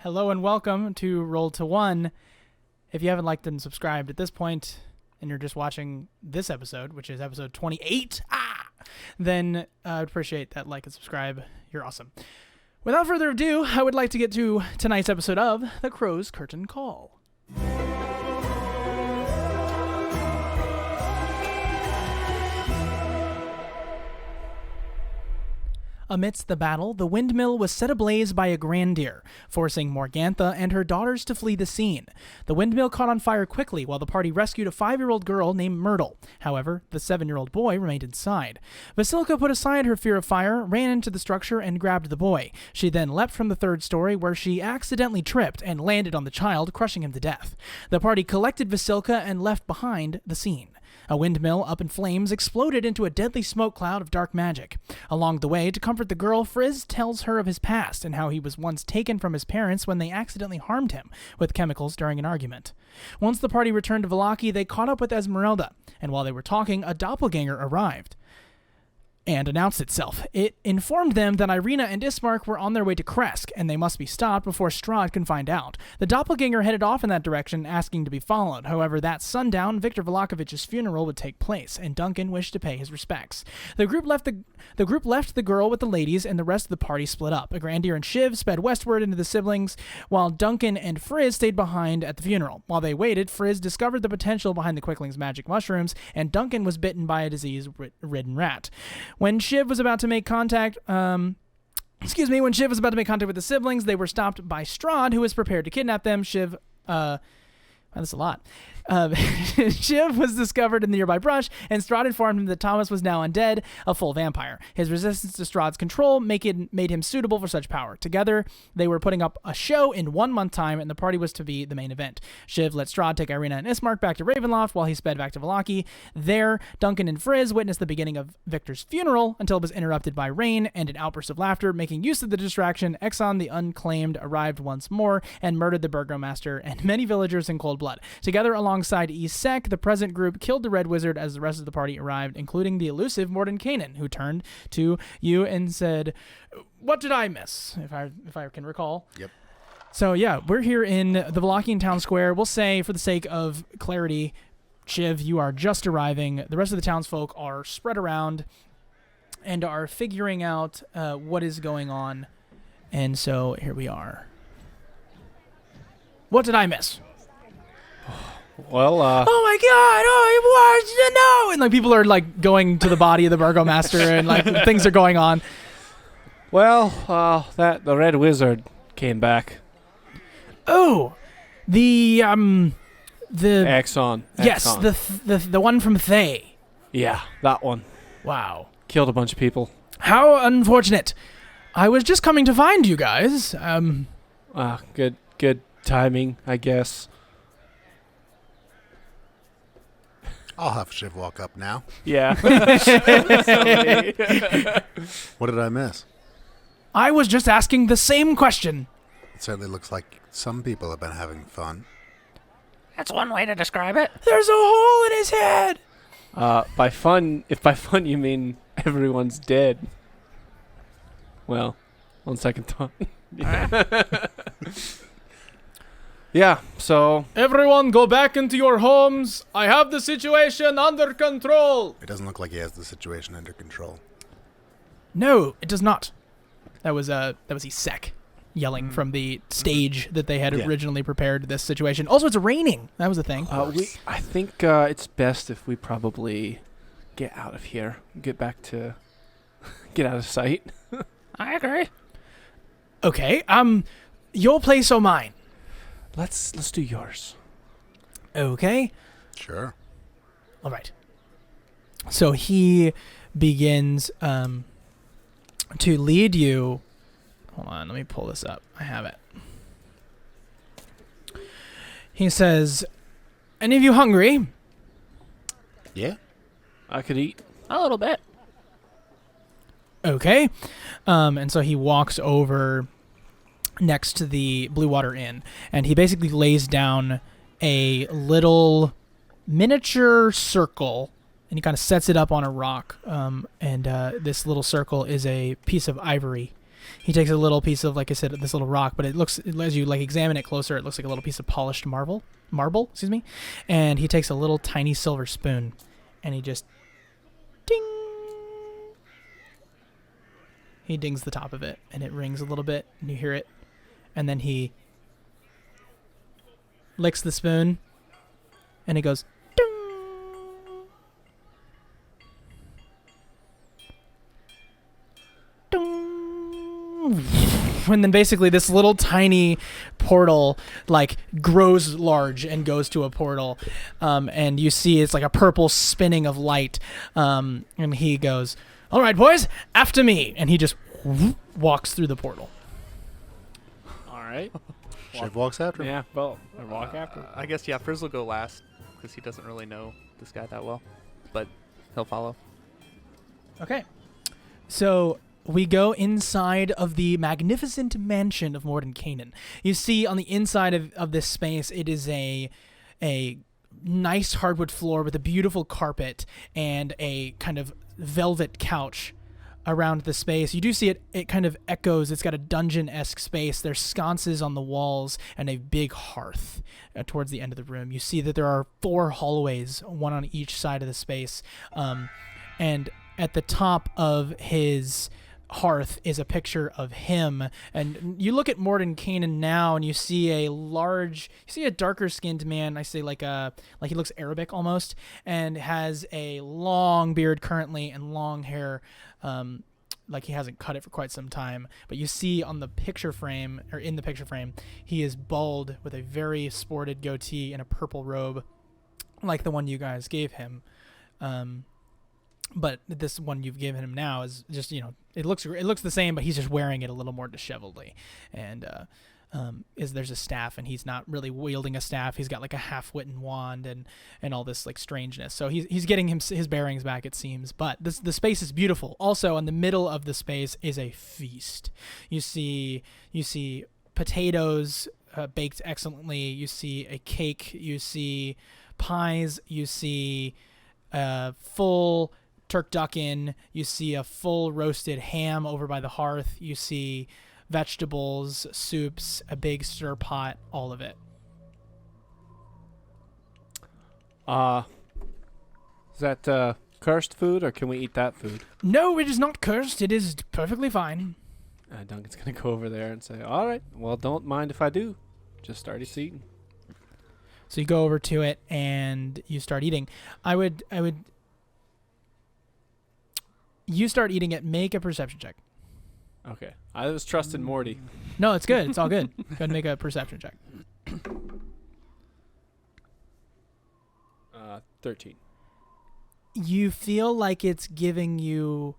Hello and welcome to Roll to One. If you haven't liked and subscribed at this point, and you're just watching this episode, which is episode 28, then I would appreciate that like and subscribe. You're awesome. Without further ado, I would like to get to tonight's episode of The Crow's Curtain Call. Amidst the battle, the windmill was set ablaze by a grandeer, forcing Morgantha and her daughters to flee the scene. The windmill caught on fire quickly while the party rescued a 5-year-old girl named Myrtle. However, the 7-year-old boy remained inside. Vasilka put aside her fear of fire, ran into the structure, and grabbed the boy. She then leapt from the 3rd story, where she accidentally tripped and landed on the child, crushing him to death. The party collected Vasilka and left behind the scene. A windmill up in flames exploded into a deadly smoke cloud of dark magic. Along the way, to comfort the girl, Frizz tells her of his past and how he was once taken from his parents when they accidentally harmed him with chemicals during an argument. Once the party returned to Vallaki, they caught up with Esmeralda, and while they were talking, a doppelganger arrived and announced itself. It informed them that Irina and Ismark were on their way to Kresk, and they must be stopped before Strahd can find out. The doppelganger headed off in that direction, asking to be followed. However, that sundown, Viktor Vlachovich's funeral would take place, and Duncan wished to pay his respects. The group left the girl with the ladies, and the rest of the party split up. Grandier and Shivs sped westward into the siblings, while Duncan and Frizz stayed behind at the funeral. While they waited, Frizz discovered the potential behind the Quickling's magic mushrooms, and Duncan was bitten by a disease-ridden rat. When Shiv was about to make contact, when Shiv was about to make contact with the siblings, they were stopped by Strahd, who was prepared to kidnap them. That's a lot. Shiv was discovered in the nearby brush, and Strahd informed him that Thomas was now undead, a full vampire. His resistance to Strahd's control made him suitable for such power. Together, they were putting up a show in 1 month time, and the party was to be the main event. Shiv let Strahd take Irina and Ismark back to Ravenloft while he sped back to Vallaki. There, Duncan and Frizz witnessed the beginning of Victor's funeral until it was interrupted by rain and an outburst of laughter. Making use of the distraction, Exxon the Unclaimed arrived once more and murdered the burgomaster and many villagers in cold blood. Together, alongside Isek, the present group killed the Red Wizard as the rest of the party arrived, including the elusive Mordenkainen, who turned to you and said, "What did I miss?" If I can recall. Yep. So yeah, we're here in the Wallachian town square. We'll say, for the sake of clarity, Shiv, you are just arriving. The rest of the townsfolk are spread around and are figuring out what is going on. And so here we are. What did I miss? Well, oh my god, he wants to know! And like people are like going to the body of the burgomaster and like things are going on. Well, the Red Wizard came back. Oh, the Exxon. Yes, the one from Thay. Yeah, that one. Wow. Killed a bunch of people. How unfortunate. I was just coming to find you guys. Good timing, I guess. I'll have Shiv walk up now. Yeah. What did I miss? I was just asking the same question. It certainly looks like some people have been having fun. That's one way to describe it. There's a hole in his head. If by fun you mean everyone's dead. Well, on second thought. Yeah, so... Everyone go back into your homes. I have the situation under control. It doesn't look like he has the situation under control. No, it does not. That was Isek yelling from the stage that they had originally prepared this situation. Also, it's raining. That was the thing. I think it's best if we probably get out of here. Get out of sight. I agree. Okay, your place or mine? Let's do yours. Okay. Sure. All right. So he begins to lead you. Hold on, let me pull this up. I have it. He says, "Any of you hungry?" Yeah. I could eat. A little bit. Okay. And so he walks over next to the Blue Water Inn, and he basically lays down a little miniature circle, and he kind of sets it up on a rock. And this little circle is a piece of ivory. He takes a little piece of, like I said, this little rock, but it looks, as you like examine it closer, it looks like a little piece of polished marble, excuse me. And he takes a little tiny silver spoon, and he just ding. He dings the top of it, and it rings a little bit, and you hear it. And then he licks the spoon, and it goes ding. Ding. And then basically this little tiny portal like grows large and goes to a portal, and you see it's like a purple spinning of light, and he goes, "All right, boys, after me," and he just walks through the portal. All right. Shiv walks after him. Yeah, well, I walk after. I guess, yeah, Frizz will go last because he doesn't really know this guy that well, but he'll follow. Okay, so we go inside of the magnificent mansion of Mordenkainen. You see on the inside of this space, it is a nice hardwood floor with a beautiful carpet and a kind of velvet couch around the space. You do see it kind of echoes. It's got a dungeon-esque space. There's sconces on the walls and a big hearth towards the end of the room. You see that there are 4 hallways, one on each side of the space. And at the top of his hearth is a picture of him, and you look at Mordenkainen now and you see a darker skinned man. I say like he looks Arabic almost, and has a long beard currently and long hair, like he hasn't cut it for quite some time. But you see on the picture frame, or in the picture frame, he is bald with a very sported goatee and a purple robe like the one you guys gave him. But this one you've given him now is just, it looks the same, but he's just wearing it a little more disheveledly. And there's a staff, and he's not really wielding a staff. He's got like a half-witten wand and all this like strangeness. So he's getting his bearings back, it seems. But the space is beautiful. Also, in the middle of the space is a feast. You see potatoes baked excellently. You see a cake. You see pies. You see full turkducken. You see a full roasted ham over by the hearth. You see vegetables, soups, a big stir pot, all of it. Is that cursed food, or can we eat that food? No, it is not cursed. It is perfectly fine. Duncan's gonna go over there and say, "All right, well, don't mind if I do. Just start eating." So you go over to it and you start eating. You start eating it. Make a perception check. Okay. I was trusting Morty. No, it's good. It's all good. Go ahead and make a perception check. 13. You feel like it's giving you,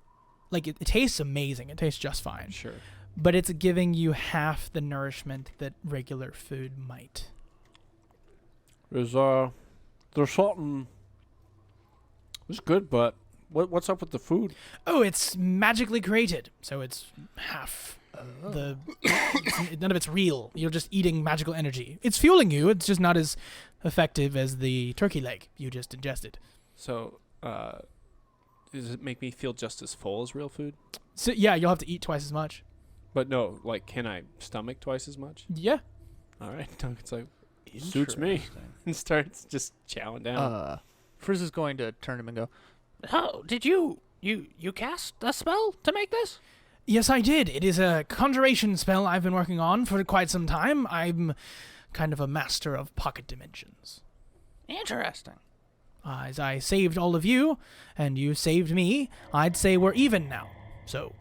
like it tastes amazing. It tastes just fine. Sure. But it's giving you half the nourishment that regular food might. There's something. It's good, but what's up with the food? Oh, it's magically created, so it's half none of it's real. You're just eating magical energy. It's fueling you. It's just not as effective as the turkey leg you just ingested. So, does it make me feel just as full as real food? So yeah, you'll have to eat twice as much. But no, like, can I stomach twice as much? Yeah. All right, Duncan's like, suits me, and starts just chowing down. Frizz is going to turn him and go, Oh, did you cast a spell to make this? Yes, I did. It is a conjuration spell I've been working on for quite some time. I'm kind of a master of pocket dimensions. Interesting. As I saved all of you, and you saved me, I'd say we're even now. So,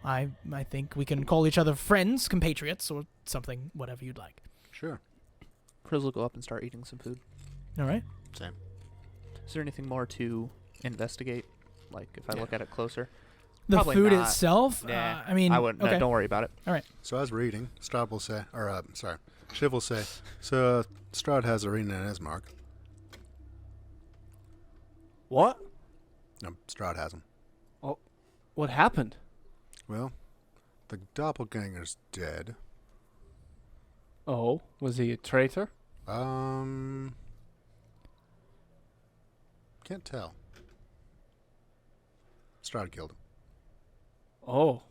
I think we can call each other friends, compatriots, or something, whatever you'd like. Sure. Frizz will go up and start eating some food. All right. Same. Is there anything more to investigate? Like, if I look at it closer? The Probably food not. itself? Nah, I mean, I wouldn't. okay. No, don't worry about it. All right. So as we're eating, Strahd will say, Shiv will say, so Strahd has arena in his mark. What? No, Strahd has him. Oh, what happened? Well, the doppelganger's dead. Oh, was he a traitor? Can't tell. Strahd killed him. Oh,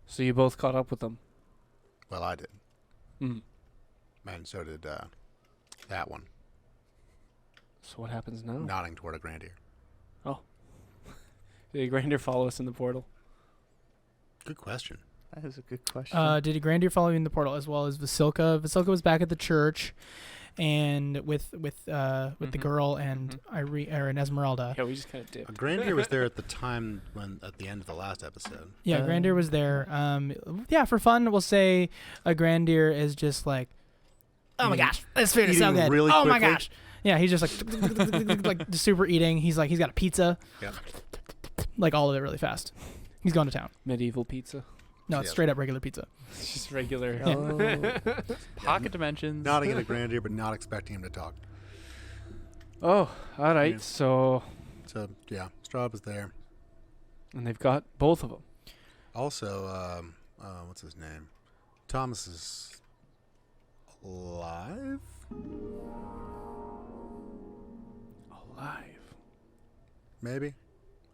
So you both caught up with them. Well, I did. Mm. And so did that one, So what happens now? nodding toward a Grandier. Did a Grander follow us in the portal? Good question. That is a good question. Did a Grandier follow you in the portal as well as Vasilka? Vasilka was back at the church, and with the girl and and Esmeralda. Yeah, we just kind of A dipped. Grandier was there at the time at the end of the last episode. Yeah, Grandier was there. Yeah, for fun, we'll say a Grandier is just like, oh my Eating- gosh, this food is so eating good. really Oh my quickly. gosh. Yeah, he's just like like super eating. He's got a pizza. Yeah. Like all of it really fast. He's going to town. Medieval pizza. No, it's Yeah. straight up regular pizza. It's just regular. Oh. Pocket dimensions. Nodding at a Grandier, but not expecting him to talk. Oh, all right. Yeah. So, So, yeah, Straub was there. and they've got both of them. Also, what's his name? Thomas is alive? Alive. Maybe?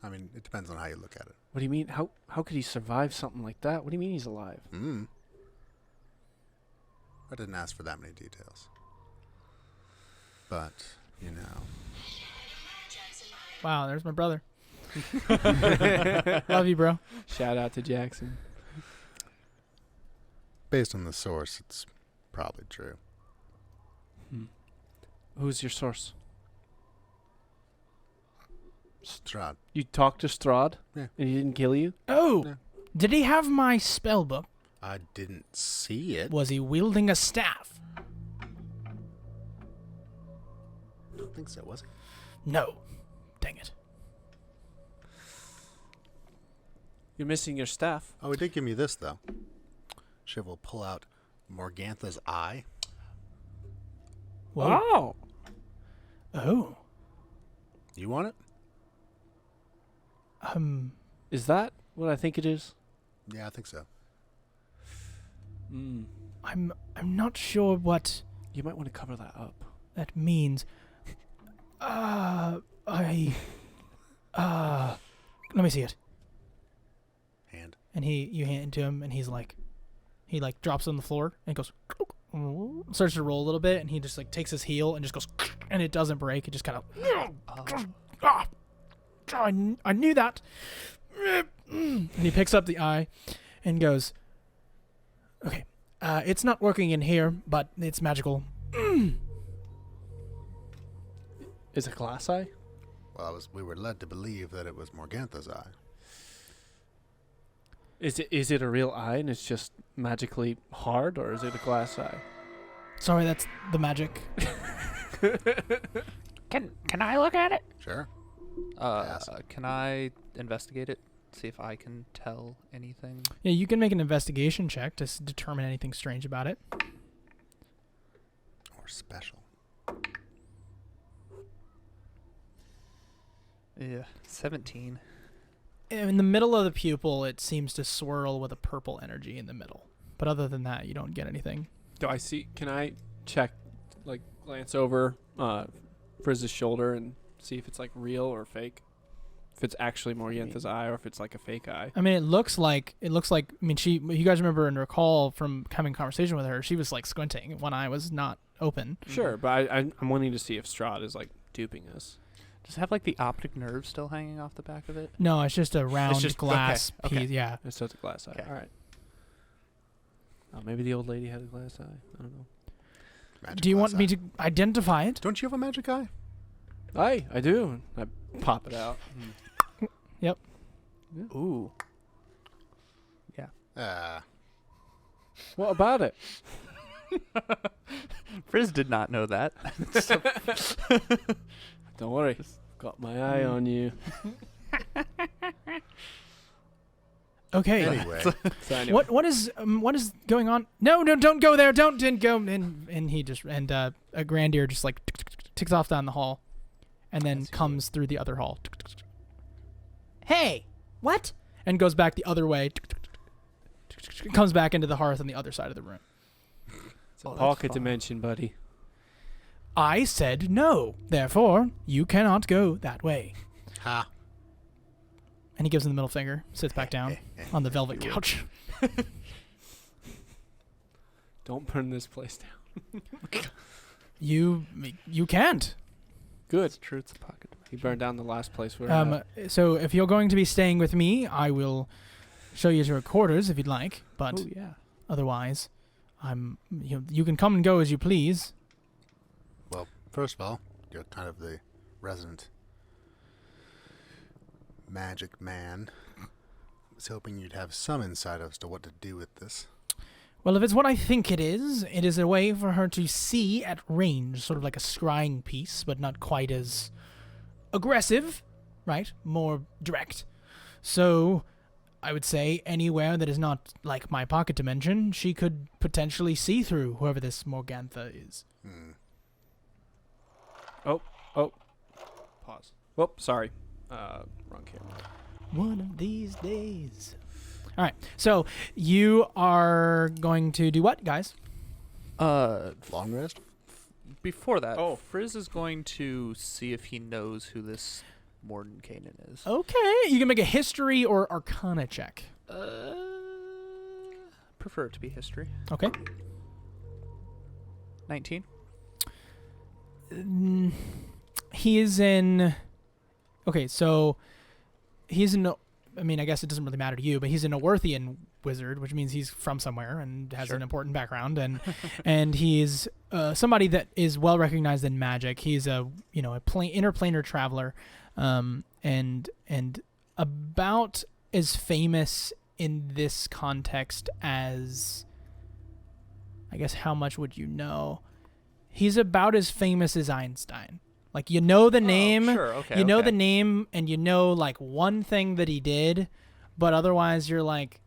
I mean, it depends on how you look at it. What do you mean? How could he survive something like that? What do you mean he's alive? I didn't ask for that many details. But, you know. Wow, there's my brother. Love you, bro. Shout out to Jackson. Based on the source, it's probably true. Who's your source? Strahd. You talked to Strahd? Yeah. And he didn't kill you? Oh, Yeah. did he have my spell book? I didn't see it. Was he wielding a staff? I don't think so, was it? No. Dang it. You're missing your staff. Oh, he did give me this, though. Shiv will pull out Morgantha's eye. Whoa. Oh. Oh. You want it? Is that what I think it is? Yeah, I think so. I'm not sure what You might want to cover that up. that means. Let me see it. Hand. And you hand it to him, and he drops it on the floor and goes, starts to roll a little bit, and he just like takes his heel and just goes, and it doesn't break. It just kind of, I knew that. And he picks up the eye and goes, okay, it's not working in here, but it's magical. Is it glass eye? Well, we were led to believe that it was Morgantha's eye. Is it a real eye and it's just magically hard, or is it a glass eye? Sorry, that's the magic. Can I look at it? Sure. Uh, can I investigate it? See if I can tell anything. Yeah, you can make an investigation check to determine anything strange about it. Or special. Yeah, 17. In the middle of the pupil, it seems to swirl with a purple energy in the middle. But other than that, you don't get anything. Do I see? Can I check, like, glance over Frizz's shoulder and see if it's like real or fake? If it's actually Morgantha's eye, or if it's like a fake eye? I mean, it looks like. I mean, you guys remember and recall from having a conversation with her, she was like squinting. One eye was not open. Sure, but I'm wanting to see if Strahd is like duping us. Does it have like the optic nerve still hanging off the back of it? No, it's just a round just- glass okay, piece. okay. Yeah. It's just a glass eye. Okay. All right. Oh, maybe the old lady had a glass eye. I don't know. Magic Do you want glass me eye. to identify it? Don't you have a magic eye? I do. I pop it out. Yep. Ooh. What about it? Frizz did not know that. Don't worry. Got my eye on you. Okay. Anyway, So anyway. What is going on? No, don't go there. Don't go. And he just a Grandier just like ticks off down the hall, and then comes through the other hall. Hey, what? And goes back the other way. Comes back into the hearth on the other side of the room. It's a pocket dimension, buddy. I said no. Therefore, you cannot go that way. ha. And he gives him the middle finger, sits back down on the velvet couch. Don't burn this place down. You can't. Good. It's true. It's a pocket. He burned down the last place we were at. So if you're going to be staying with me, I will show you to your quarters if you'd like. But Oh, yeah. otherwise, you can come and go as you please. Well, first of all, you're kind of the resident magic man. I was hoping you'd have some insight as to what to do with this. Well, if it's what I think it is a way for her to see at range, sort of like a scrying piece, but not quite as aggressive, right? More direct. So, I would say anywhere that is not like my pocket dimension, she could potentially see through whoever this Morgantha is. Pause. Whoop, sorry. Wrong camera. One of these days. All right, so you are going to do what, guys? Long rest? Before that, Oh. Frizz is going to see if he knows who this Mordenkainen is. Okay, you can make a history or arcana check. Prefer it to be history. Okay. 19. He is in... Okay, so he's in... I mean, I guess it doesn't really matter to you, but he's an Owerthian wizard, which means he's from somewhere and has Sure. an important background, and and he's somebody that is well recognized in magic. He's a interplanar traveler, and about as famous in this context as, I guess, how much would you know? He's about as famous as Einstein. Like, you know the name, Sure, okay. you know okay. the name, and you know, like, one thing that he did, but otherwise you're, like,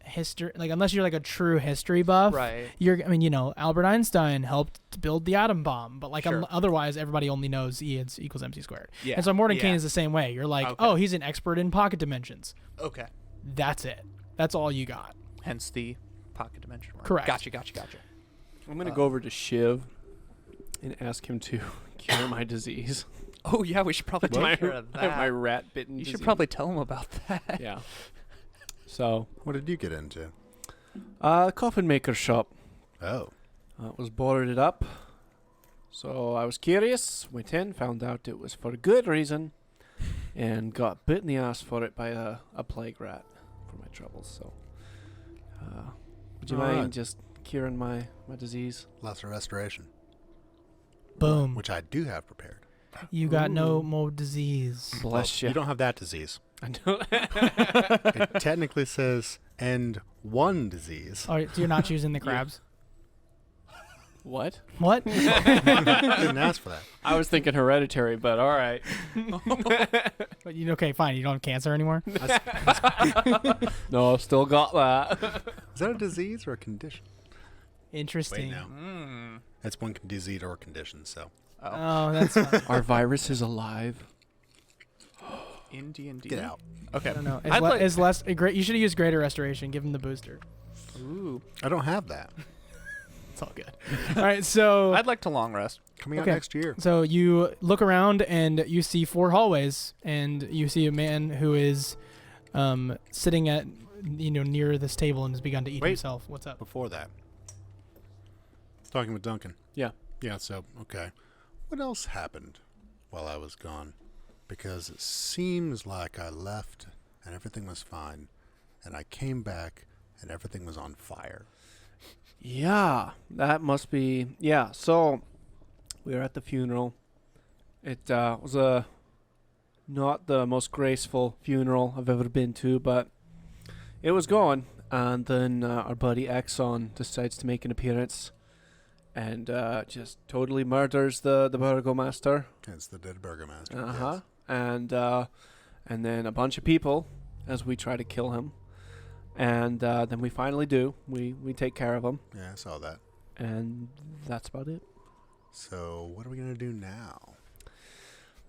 history, like, unless you're, like, a true history buff, Right. Albert Einstein helped to build the atom bomb, but, like, Sure. otherwise everybody only knows E equals MC squared. Yeah. And so Mordenkainen yeah. is the same way. You're like, Okay. oh, he's an expert in pocket dimensions. Okay. That's it. That's all you got. Hence the pocket dimension word. Correct. Gotcha. I'm going to go over to Shiv and ask him to cure my disease. Oh, yeah, we should probably take care of that. My rat-bitten You disease. should probably tell him about that. Yeah. So, What did you get into? coffin maker shop. Oh. It was boarded up. So I was curious, went in, found out it was for a good reason, and got bit in the ass for it by a plague rat for my troubles. So, would you Alright. mind just curing my disease? Lesser restoration. Boom. Which I do have prepared. You got no more disease. Bless You you. don't have that disease. I don't. It technically says end one disease. All right, so you're not choosing the crabs? What? What? Didn't ask for that. I was thinking hereditary, but all right. But okay, fine. You don't have cancer anymore? No, still got that. Is that a disease or a condition? Interesting. Wait, no. It's one disease or condition, so. Oh, that's fine. Our virus is alive. In D&D. Get out. Okay. I don't know. I'd like- Is less great. You should have used greater restoration. Give him the booster. Ooh. I don't have that. It's all good. All right, so I'd like to long rest. Coming out Okay. next year. so you look around and you see 4 hallways, and you see a man who is sitting at near this table and has begun to eat Wait. himself. What's up? Before that. Talking with Duncan. Yeah. Yeah, so, okay. What else happened while I was gone? Because it seems like I left and everything was fine, and I came back and everything was on fire. Yeah, that must be. Yeah, so we were at the funeral. It was not the most graceful funeral I've ever been to, but it was going. And then our buddy Exxon decides to make an appearance and just totally murders the burgomaster. It's the dead burgomaster. Uh huh. Yes. And then a bunch of people as we try to kill him. And then we finally do. We take care of him. Yeah, I saw that. And that's about it. So, what are we going to do now?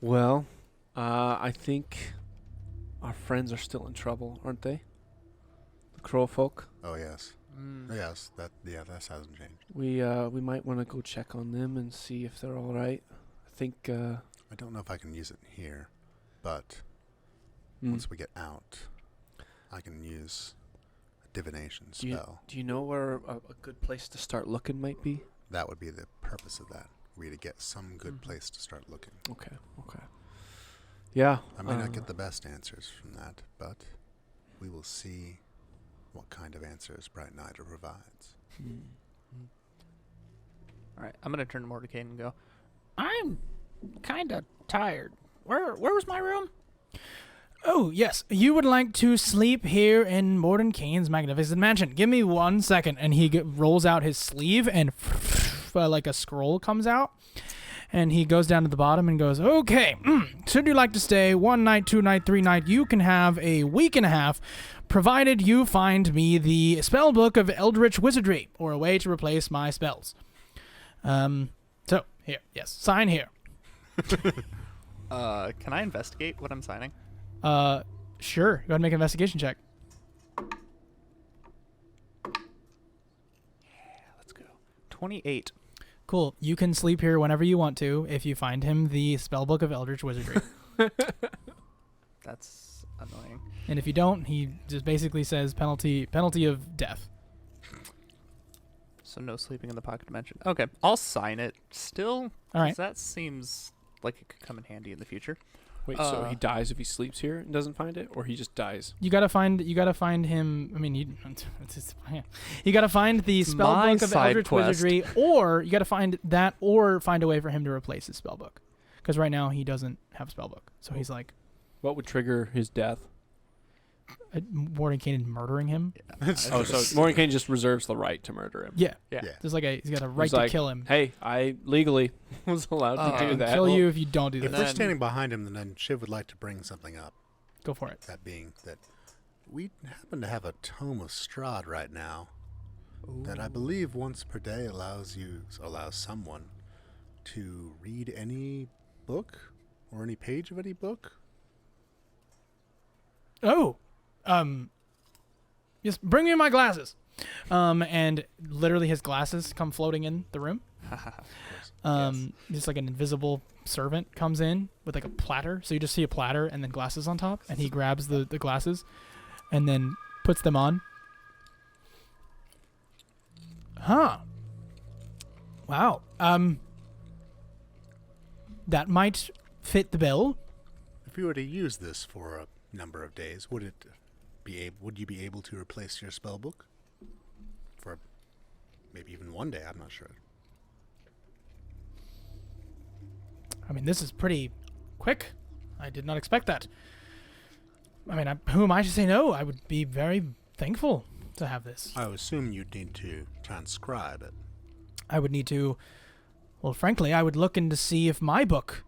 Well, I think our friends are still in trouble, aren't they? The crow folk. Oh, yes. Yes, that hasn't changed. We might want to go check on them and see if they're all right. I think. I don't know if I can use it here, but once we get out, I can use a divination Do you, spell. do you know where a good place to start looking might be? That would be the purpose of that. We to get some good Mhm. place to start looking. Okay. Yeah. I may not get the best answers from that, but we will see what kind of answers Bright Nighter provides. All right, I'm gonna turn to Mordenkainen and go. I'm kind of tired. Where was my room? Oh, yes. You would like to sleep here in Mordenkaine's magnificent mansion. Give me 1 second. And he rolls out his sleeve and like a scroll comes out. And he goes down to the bottom and goes, okay, should you like to stay 1 night, 2 night, 3 night, you can have a week and a half, provided you find me the spell book of Eldritch Wizardry, or a way to replace my spells. So, here, yes, sign here. Can I investigate what I'm signing? Sure. Go ahead and make an investigation check. Let's go. 28. Cool. You can sleep here whenever you want to if you find him the spellbook of Eldritch Wizardry. That's annoying. And if you don't, he just basically says penalty of death. So no sleeping in the pocket dimension. Okay, I'll sign it still. All right. 'Cause that seems like it could come in handy in the future. Wait, so he dies if he sleeps here and doesn't find it, or he just dies? You gotta find him. I mean, you gotta find the My spellbook of side Eldritch quest. Wizardry, or you gotta find that, or find a way for him to replace his spellbook, because right now he doesn't have a spellbook. So he's like, What would trigger his death? Mordenkainen murdering him. Yeah. Oh, so Mordenkainen just reserves the right to murder him. Yeah, Yeah. Yeah. there's like he's got a right He's to like, kill him. Hey, I legally was allowed to do I'll that. kill you if you don't do If this. we're then- standing behind him, then Shiv would like to bring something up. Go for it. That being that we happen to have a tome of Strahd right now that I believe once per day allows someone to read any book or any page of any book. Oh, yes. Bring me my glasses. And literally his glasses come floating in the room. Just like an invisible servant comes in with like a platter. So you just see a platter and then glasses on top, and he grabs the glasses and then puts them on. Huh. Wow. That might fit the bill. If you were to use this for a number of days, would you be able to replace your spell book for maybe even one day? I'm not sure. I mean, this is pretty quick. I did not expect that. I mean, who am I to say no? I would be very thankful to have this. I assume you'd need to transcribe it. I would need to... Well, frankly, I would look in to see if my book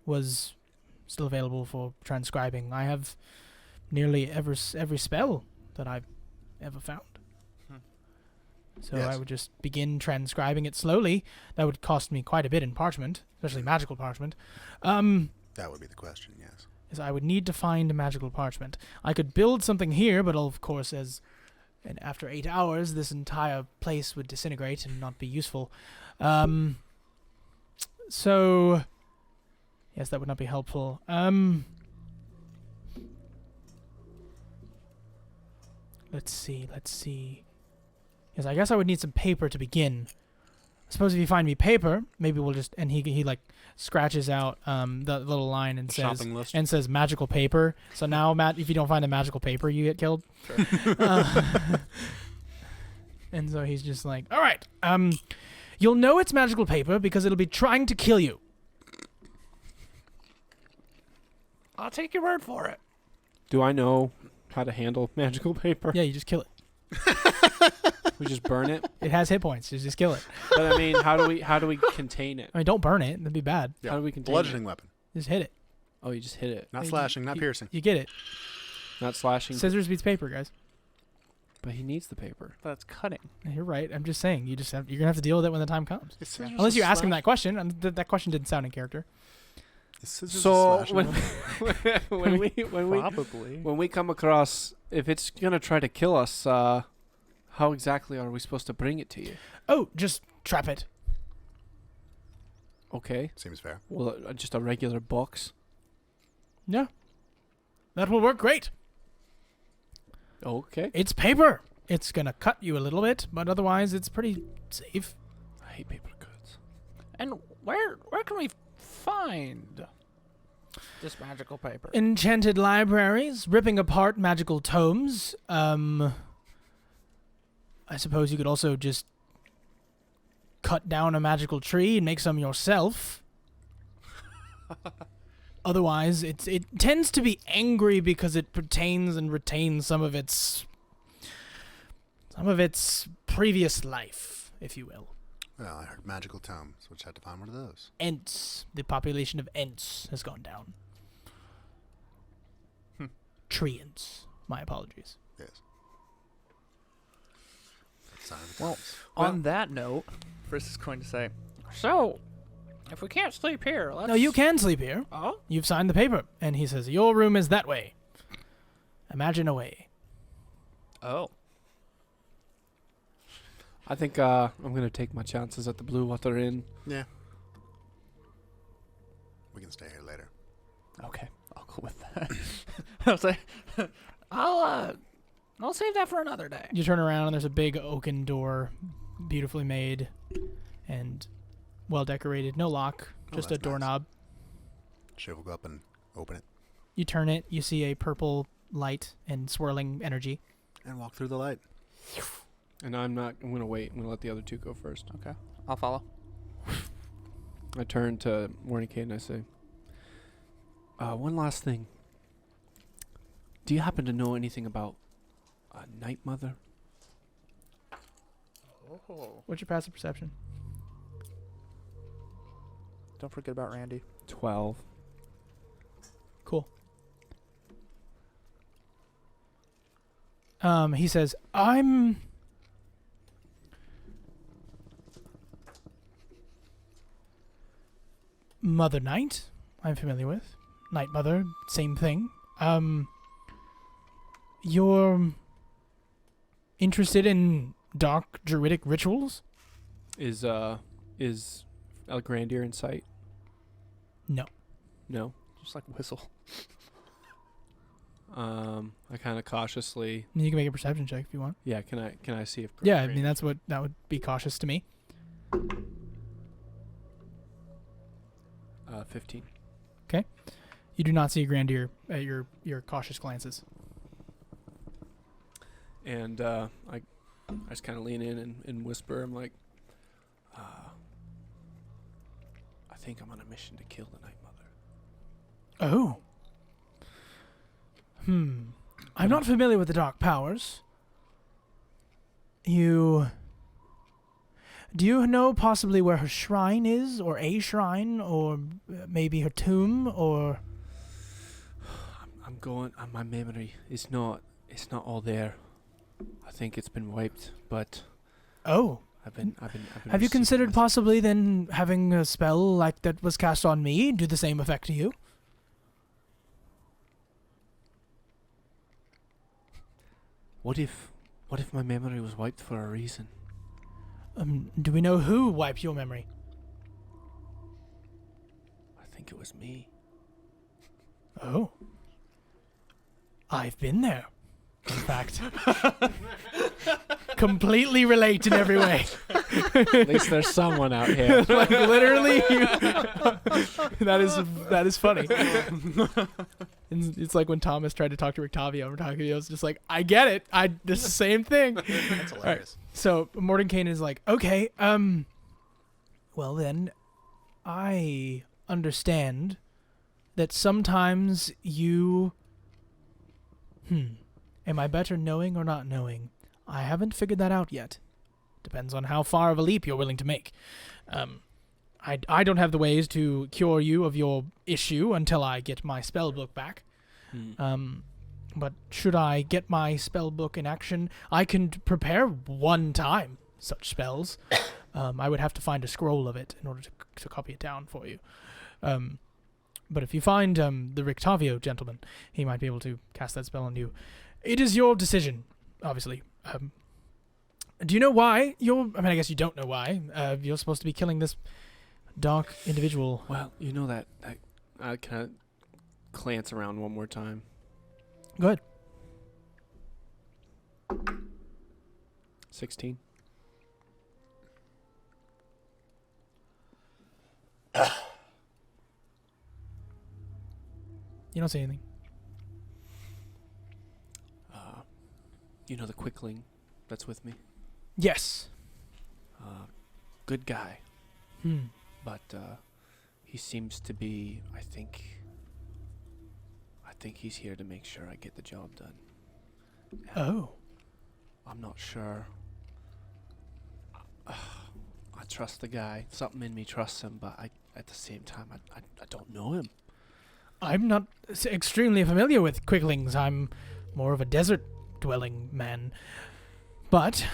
was still available for transcribing. I have nearly every spell that I've ever found. So Yes. I would just begin transcribing it slowly. That would cost me quite a bit in parchment, especially magical parchment. That would be the question, yes. Is I would need to find magical parchment. I could build something here, but of course, and after 8 hours, this entire place would disintegrate and not be useful. So, yes, that would not be helpful. Let's see. Yes, I guess I would need some paper to begin. I suppose if you find me paper, maybe we'll just... And he like scratches out the little line and says... Shopping list. And says magical paper. So now, Matt, if you don't find the magical paper, you get killed. And so he's just like, all right, you'll know it's magical paper because it'll be trying to kill you. I'll take your word for it. Do I know how to handle magical paper? Yeah, you just kill it. We just burn it. It has hit points. You just kill it. But I mean, how do we contain it? I mean, don't burn it. That'd be bad. How do we contain Bludgeoning it? weapon. Just hit it. Oh, you just hit it. Not You- slashing, not you- piercing. You get it. Not slashing. Scissors beats paper, guys. But he needs the paper. That's cutting. You're right. I'm just saying. You're gonna have to deal with it when the time comes. Is scissors Unless a you ask him slash- that question, and that question didn't sound in character. Is scissors a So slashing when weapon? when we come across, if it's gonna try to kill us, how exactly are we supposed to bring it to you? Oh, just trap it. Okay. Seems fair. Well, just a regular box. Yeah. That will work great. Okay. It's paper. It's gonna cut you a little bit, but otherwise it's pretty safe. I hate paper goods. And where can we find this magical paper? Enchanted libraries, ripping apart magical tomes. I suppose you could also just cut down a magical tree and make some yourself. Otherwise, it tends to be angry because it pertains and retains some of its previous life, if you will. Well, I heard magical tomes, which had to find one of those. Ents. The population of Ents has gone down. Treants. My apologies. Yes. Sign of the Well, times. on that note, Frisk is going to say, So, if we can't sleep here, let's... No, you can sleep here. Oh? You've signed the paper. And he says, your room is that way. Imagine away. "Oh, I think I'm going to take my chances at the Blue Water Inn. Yeah. We can stay here later. Okay. I'll go with that." I was like, I'll save that for another day. You turn around and there's a big oaken door, beautifully made and well decorated. No lock, Oh, just a that's nice. doorknob. Shiv will go up and open it You turn it, you see a purple light and swirling energy. and walk through the light. And I'm going to wait. I'm going to let the other two go first. "Okay, I'll follow." I turn to Mordenkainen and I say, one last thing. Do you happen to know anything about a Night Mother? Oh, What's your passive perception? don't forget about Randy. 12. Cool. He says, I'm... Mother Night, I'm familiar with. Night Mother, same thing. You're interested in dark druidic rituals? Is Elgrandir in sight? No. No. Just like whistle. I kind of cautiously. You can make a perception check if you want. Yeah. Can I see if? Yeah, I mean, that would be cautious to me. 15. You do not see a grandeur at your cautious glances. And I just kind of lean in and whisper. I'm like, I think I'm on a mission to kill the Night Mother. Oh. I'm not familiar with the dark powers. Do you know possibly where her shrine is, or a shrine, or maybe her tomb, or... I'm going. My memory is not. It's not all there. I think it's been wiped. But Oh. I've been. Have you receiving considered messages. possibly then having a spell like that was cast on me do the same effect to you? What if my memory was wiped for a reason? Do we know who wiped your memory? I think it was me. Oh. I've been there. In fact. Completely relate in every way. At least there's someone out here. Like literally that is funny. It's like when Thomas tried to talk to Rictavio, and Rictavio was just like, I get it. This is the same thing. That's hilarious. So Mordenkainen is like, okay, well then, I understand that sometimes you, am I better knowing or not knowing? I haven't figured that out yet. Depends on how far of a leap you're willing to make. I don't have the ways to cure you of your issue until I get my spell book back. But should I get my spell book in action, I can prepare one time such spells. I would have to find a scroll of it in order to copy it down for you. But if you find the Rictavio gentleman, he might be able to cast that spell on you. It is your decision, obviously. Do you know why I guess you don't know why. You're supposed to be killing this dark individual. Well, you know that I kind of glance around one more time. Go ahead. 16. You don't see anything. You know the quickling that's with me? Yes. Good guy. Hmm. But he seems to be, I think he's here to make sure I get the job done. Oh. I'm not sure. I trust the guy. Something in me trusts him, but at the same time, I don't know him. I'm not extremely familiar with quicklings. I'm more of a desert-dwelling man. But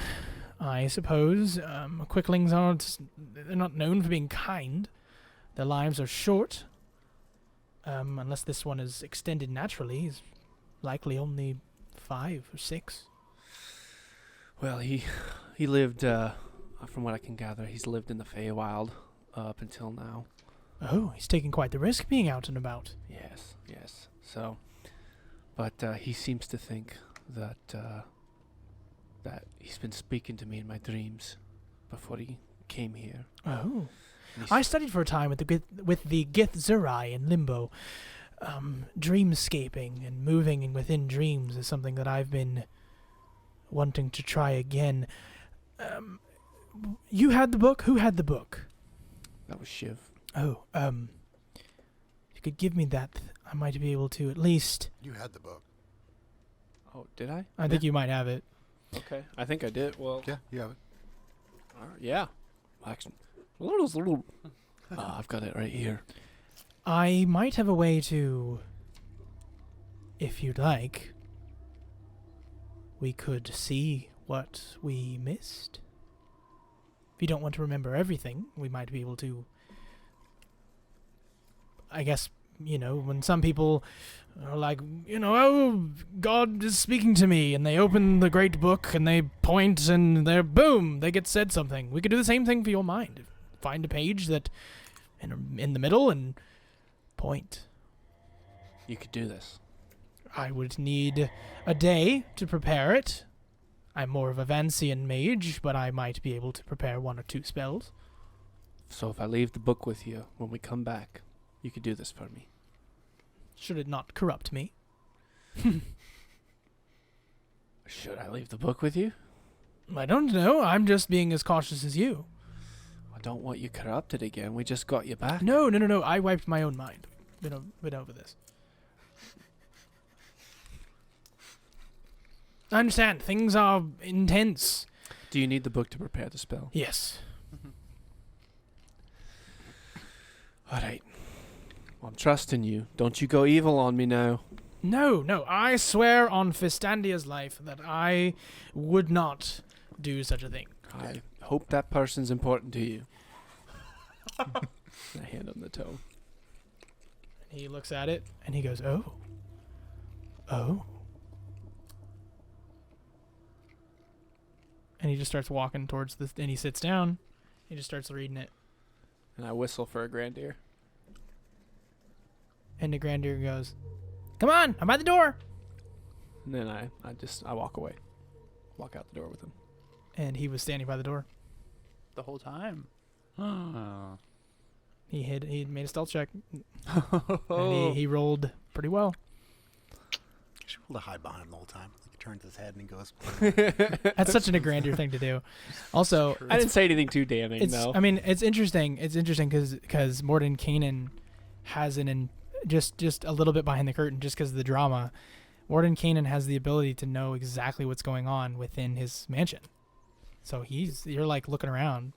I suppose quicklings they're not known for being kind. Their lives are short. Unless this one is extended naturally. He's likely only 5 or 6. Well, he lived, from what I can gather, he's lived in the Feywild up until now. Oh, he's taking quite the risk being out and about. Yes. So, but he seems to think that he's been speaking to me in my dreams before he came here. Oh. I studied for a time with the Githzerai in Limbo. Dreamscaping and moving within dreams is something that I've been wanting to try again. You had the book? Who had the book? That was Shiv. Oh, you could give me that. I might be able to at least. You had the book. Oh, did I? I think you might have it. Okay, I think I did. Well, Yeah, you have it. yeah. Actually, I've got it right here. I might have a way to, if you'd like, we could see what we missed. If you don't want to remember everything, we might be able to, I guess, when some people are like, oh, God is speaking to me, and they open the great book, and they point, and boom, they get said something. We could do the same thing for your mind. Find a page that, in the middle, and point. You could do this. I would need a day to prepare it. I'm more of a Vancian mage, but I might be able to prepare 1 or 2 spells. So if I leave the book with you when we come back, you could do this for me. Should it not corrupt me? Should I leave the book with you? I don't know. I'm just being as cautious as you. I don't want you corrupted again. We just got you back. No. I wiped my own mind. Been over this. I understand. Things are intense. Do you need the book to prepare the spell? Yes. All right. Well, I'm trusting you. Don't you go evil on me now. No. I swear on Fistandia's life that I would not do such a thing. I hope that person's important to you. I hand him the tome. And he looks at it and he goes, Oh. And he just starts walking towards this, and he sits down. He just starts reading it. And I whistle for a Grandier. And the Grandier goes, Come on, I'm by the door. And then I walk away. Walk out the door with him. And he was standing by the door. The whole time. He made a stealth check. And he rolled pretty well. You should hold a hide behind him the whole time. Like he turns his head and he goes. That's such a Grandier thing to do. Also, I didn't say anything too damning, though. I mean, it's interesting. It's interesting because Mordenkainen has just a little bit behind the curtain, just because of the drama. Mordenkainen has the ability to know exactly what's going on within his mansion. So you're like looking around,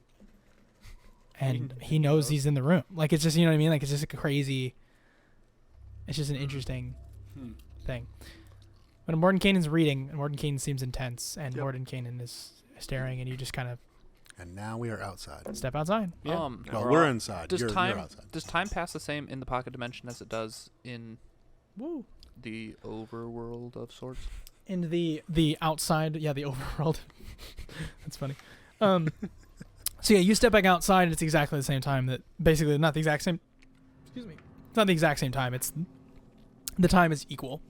and he knows he's in the room. Like, it's just, you know what I mean? Like, it's just a crazy. It's just an interesting thing. But Mordenkainen's reading, and Mordenkainen seems intense, and Mordenkainen is staring, and you just kind of. And now we are outside. Step outside. Yeah. Well, we're inside. Does You're time outside. does time pass the same in the pocket dimension as it does in Woo. the overworld of sorts? In the outside, the overworld. That's funny. So yeah, you step back outside, and it's exactly the same time that basically not the exact same. Excuse me. It's not the exact same time. It's the time is equal.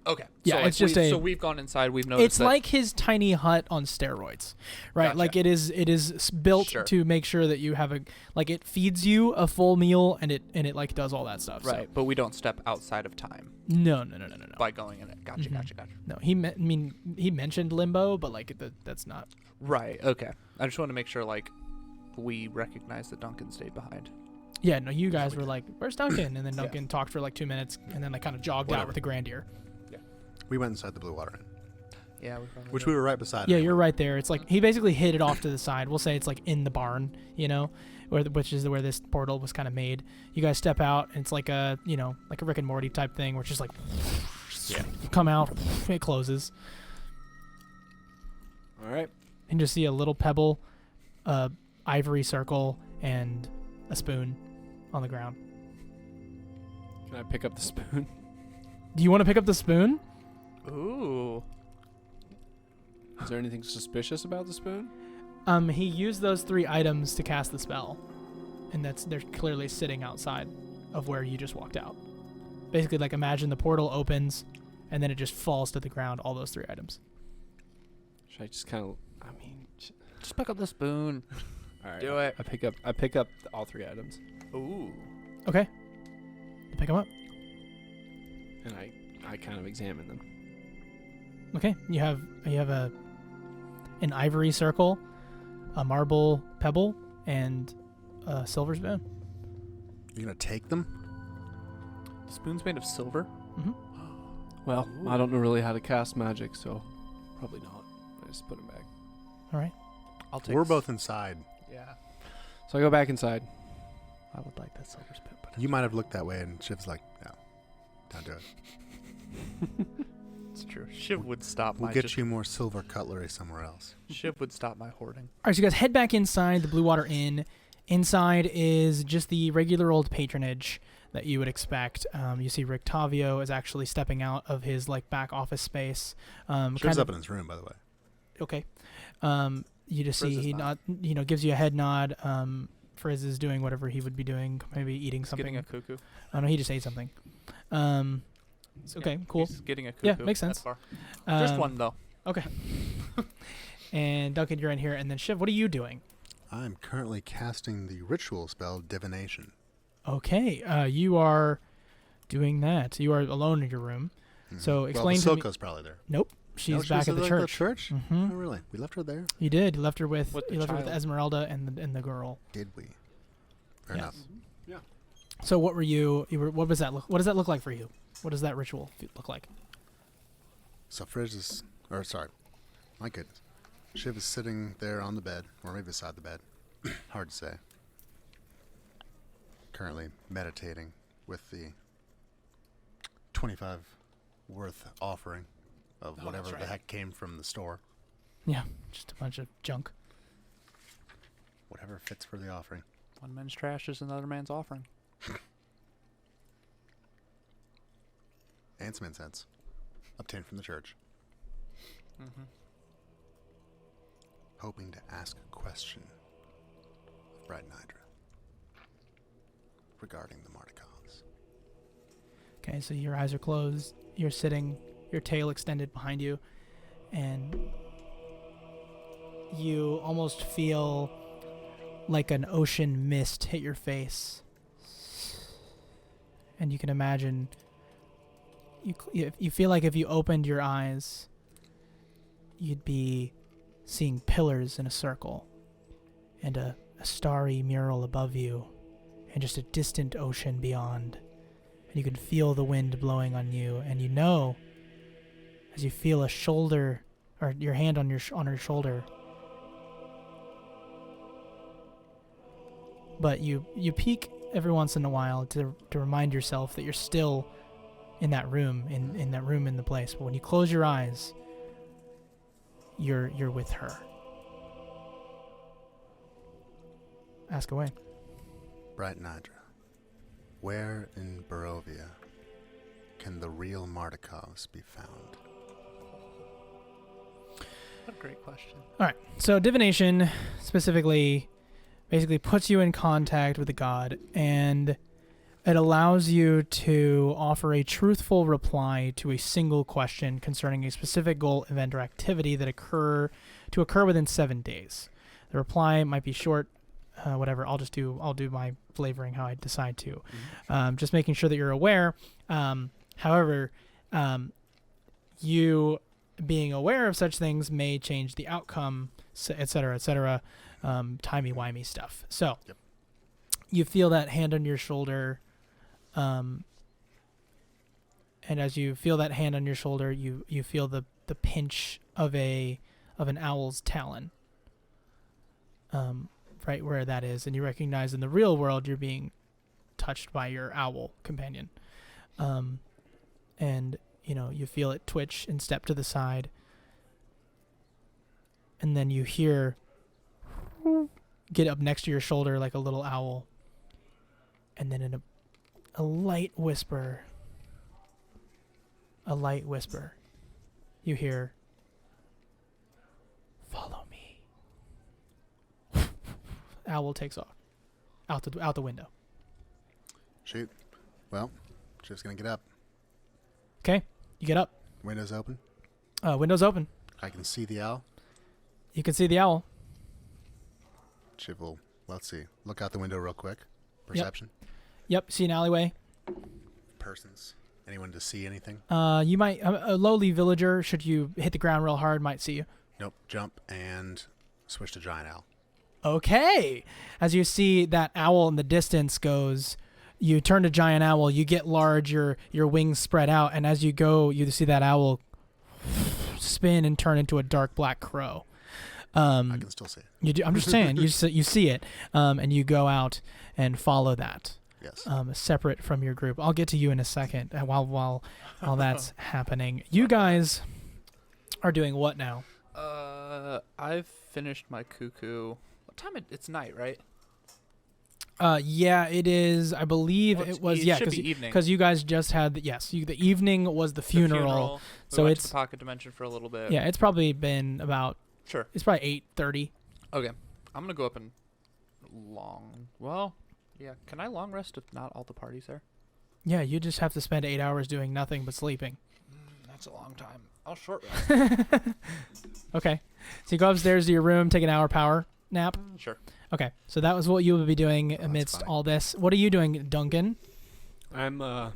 Okay. Yeah, so it's just a- So we've gone inside. We've noticed. It's like his tiny hut on steroids, right? Gotcha. Like it is built Sure. to make sure that you have it feeds you a full meal and it like does all that stuff. right, So. but we don't step outside of time No. by going in it. Gotcha. Mhm. Gotcha. No, he mentioned limbo, but like that's not. Right. Okay. I just want to make sure like we recognize that Duncan stayed behind. Yeah, no, you guys we were did. like, "Where's Duncan?" And then Yeah. Duncan talked for like 2 minutes, and then they kind of jogged out Whatever. with the Grandier. We went inside the Blue Water Inn, Yeah. We probably which did. we were right beside. Yeah, anyway. you're right there. It's like he basically hid it off to the side. We'll say it's like in the barn, which is where this portal was kind of made. You guys step out, and it's like a like a Rick and Morty type thing, where it's just like come out, it closes, All right. and just see a little pebble, ivory circle, and a spoon on the ground. Can I pick up the spoon? Do you want to pick up the spoon? Ooh. Is there anything suspicious about the spoon? He used those 3 items to cast the spell, and they're clearly sitting outside of where you just walked out. Basically, like imagine the portal opens, and then it just falls to the ground. All those 3 items. Should I just kind of? Just pick up the spoon. All right. Do it. I pick up all 3 items, Ooh. Okay. You pick them up. and I kind of examine them. Okay. You have an ivory circle, a marble pebble, and a silver spoon. You gonna take them? The spoon's made of silver. Mm-hmm. Well, I don't know really how to cast magic, so probably not. I just put them back. All right. I'll take. We're both inside. Yeah. So I go back inside. I would like that silver spoon, but You might have looked that way, and Shiv's like, "No, don't do it. It's true. Shiv would stop We'll my. get you more silver cutlery somewhere else." Shiv would stop my hoarding. All right, so you guys head back inside the Blue Water Inn. Inside is just the regular old patronage that you would expect. You see Rick Tavio is actually stepping out of his like back office space. Shiv's up in his room, by the way. Okay. You just Frizz see is he not. gives you a head nod. Frizz is doing whatever he would be doing, maybe eating He's something. getting a cuckoo. Oh no, he just ate something. Okay, cool. He's getting a cuckoo. Yeah, makes That's sense. far. Just Um, one though. Okay. And Duncan, you're in here, and then Shiv, what are you doing? I'm currently casting the ritual spell Divination. Okay, you are doing that. You are alone in your room. So explain well, to me- Silco's probably there. She's No, back at the at church. church? Hmm Oh, really? We left her there? You did. You left her with With the you left her with child. Esmeralda and the girl. Did we? Fair Yes. enough. So what were you? What was that? What does that look like for you? What does that ritual look like? So Frizz is, or sorry, my goodness. Shiv is sitting there on the bed, or maybe beside the bed. Hard to say. Currently meditating with the 25 worth offering of Oh, whatever that's the right. heck came from the store. Yeah, just a bunch of junk. Whatever fits for the offering. One man's trash is another man's offering. And some incense. Obtained from the church. Mm-hmm. Hoping to ask a question of Bright Nidra regarding the Mardikovs. Okay, so your eyes are closed. You're sitting, your tail extended behind you, and you almost feel like an ocean mist hit your face. And you can imagine, you feel like if you opened your eyes, you'd be seeing pillars in a circle, and a starry mural above you, and just a distant ocean beyond. And you can feel the wind blowing on you, and you know, as you feel a shoulder, or your hand on her shoulder. But you peek every once in a while to remind yourself that you're still in that room, in the place. But when you close your eyes, you're with her. Ask away. Bright Nidra, where in Barovia can the real Mardikovs be found? What a great question. All right. So divination specifically basically puts you in contact with the god, and It allows you to offer a truthful reply to a single question concerning a specific goal, event, or activity that occur within 7 days. The reply might be short, whatever. I'll do my flavoring how I decide to. Just making sure that you're aware. However, you being aware of such things may change the outcome, et cetera, timey-wimey stuff. So you feel that hand on your shoulder. And as you feel that hand on your shoulder, you feel the pinch of an owl's talon, right where that is, and you recognize in the real world you're being touched by your owl companion, and you feel it twitch and step to the side, and then you hear get up next to your shoulder like a little owl, and then in a light whisper, you hear, "Follow me." Owl takes off out the window. Shoot. Well, just gonna get up. Okay, you get up. Windows open. Window's open. I can see the owl. You can see the owl. Shiv will, let's see. Look out the window real quick. Perception. Yep, see an alleyway. Persons. Anyone to see anything? You might a lowly villager, should you hit the ground real hard, might see you. Nope. Jump and switch to giant owl. Okay. As you see that owl in the distance goes, you turn to giant owl, you get large, your wings spread out, and as you go, you see that owl spin and turn into a dark black crow. I can still see it. You do, I'm just saying, you see it, and you go out and follow that. Yes. Separate from your group. I'll get to you in a second. While that's happening, you guys are doing what now? I've finished my cuckoo. What time? It's night, right? Yeah, it is. I believe it was. Yeah, should be evening. because you guys just had the evening was the funeral. We So went it's to the pocket dimension for a little bit. yeah, it's probably been about. Sure. It's probably 8:30. Okay. I'm gonna go up and yeah. Can I long rest if not all the parties there? Yeah, you just have to spend 8 hours doing nothing but sleeping. That's a long time. I'll short rest. Okay, so you go upstairs to your room, take an hour power nap. Sure. Okay, so that was what you would be doing that's amidst fine. all this. What are you doing, Duncan? I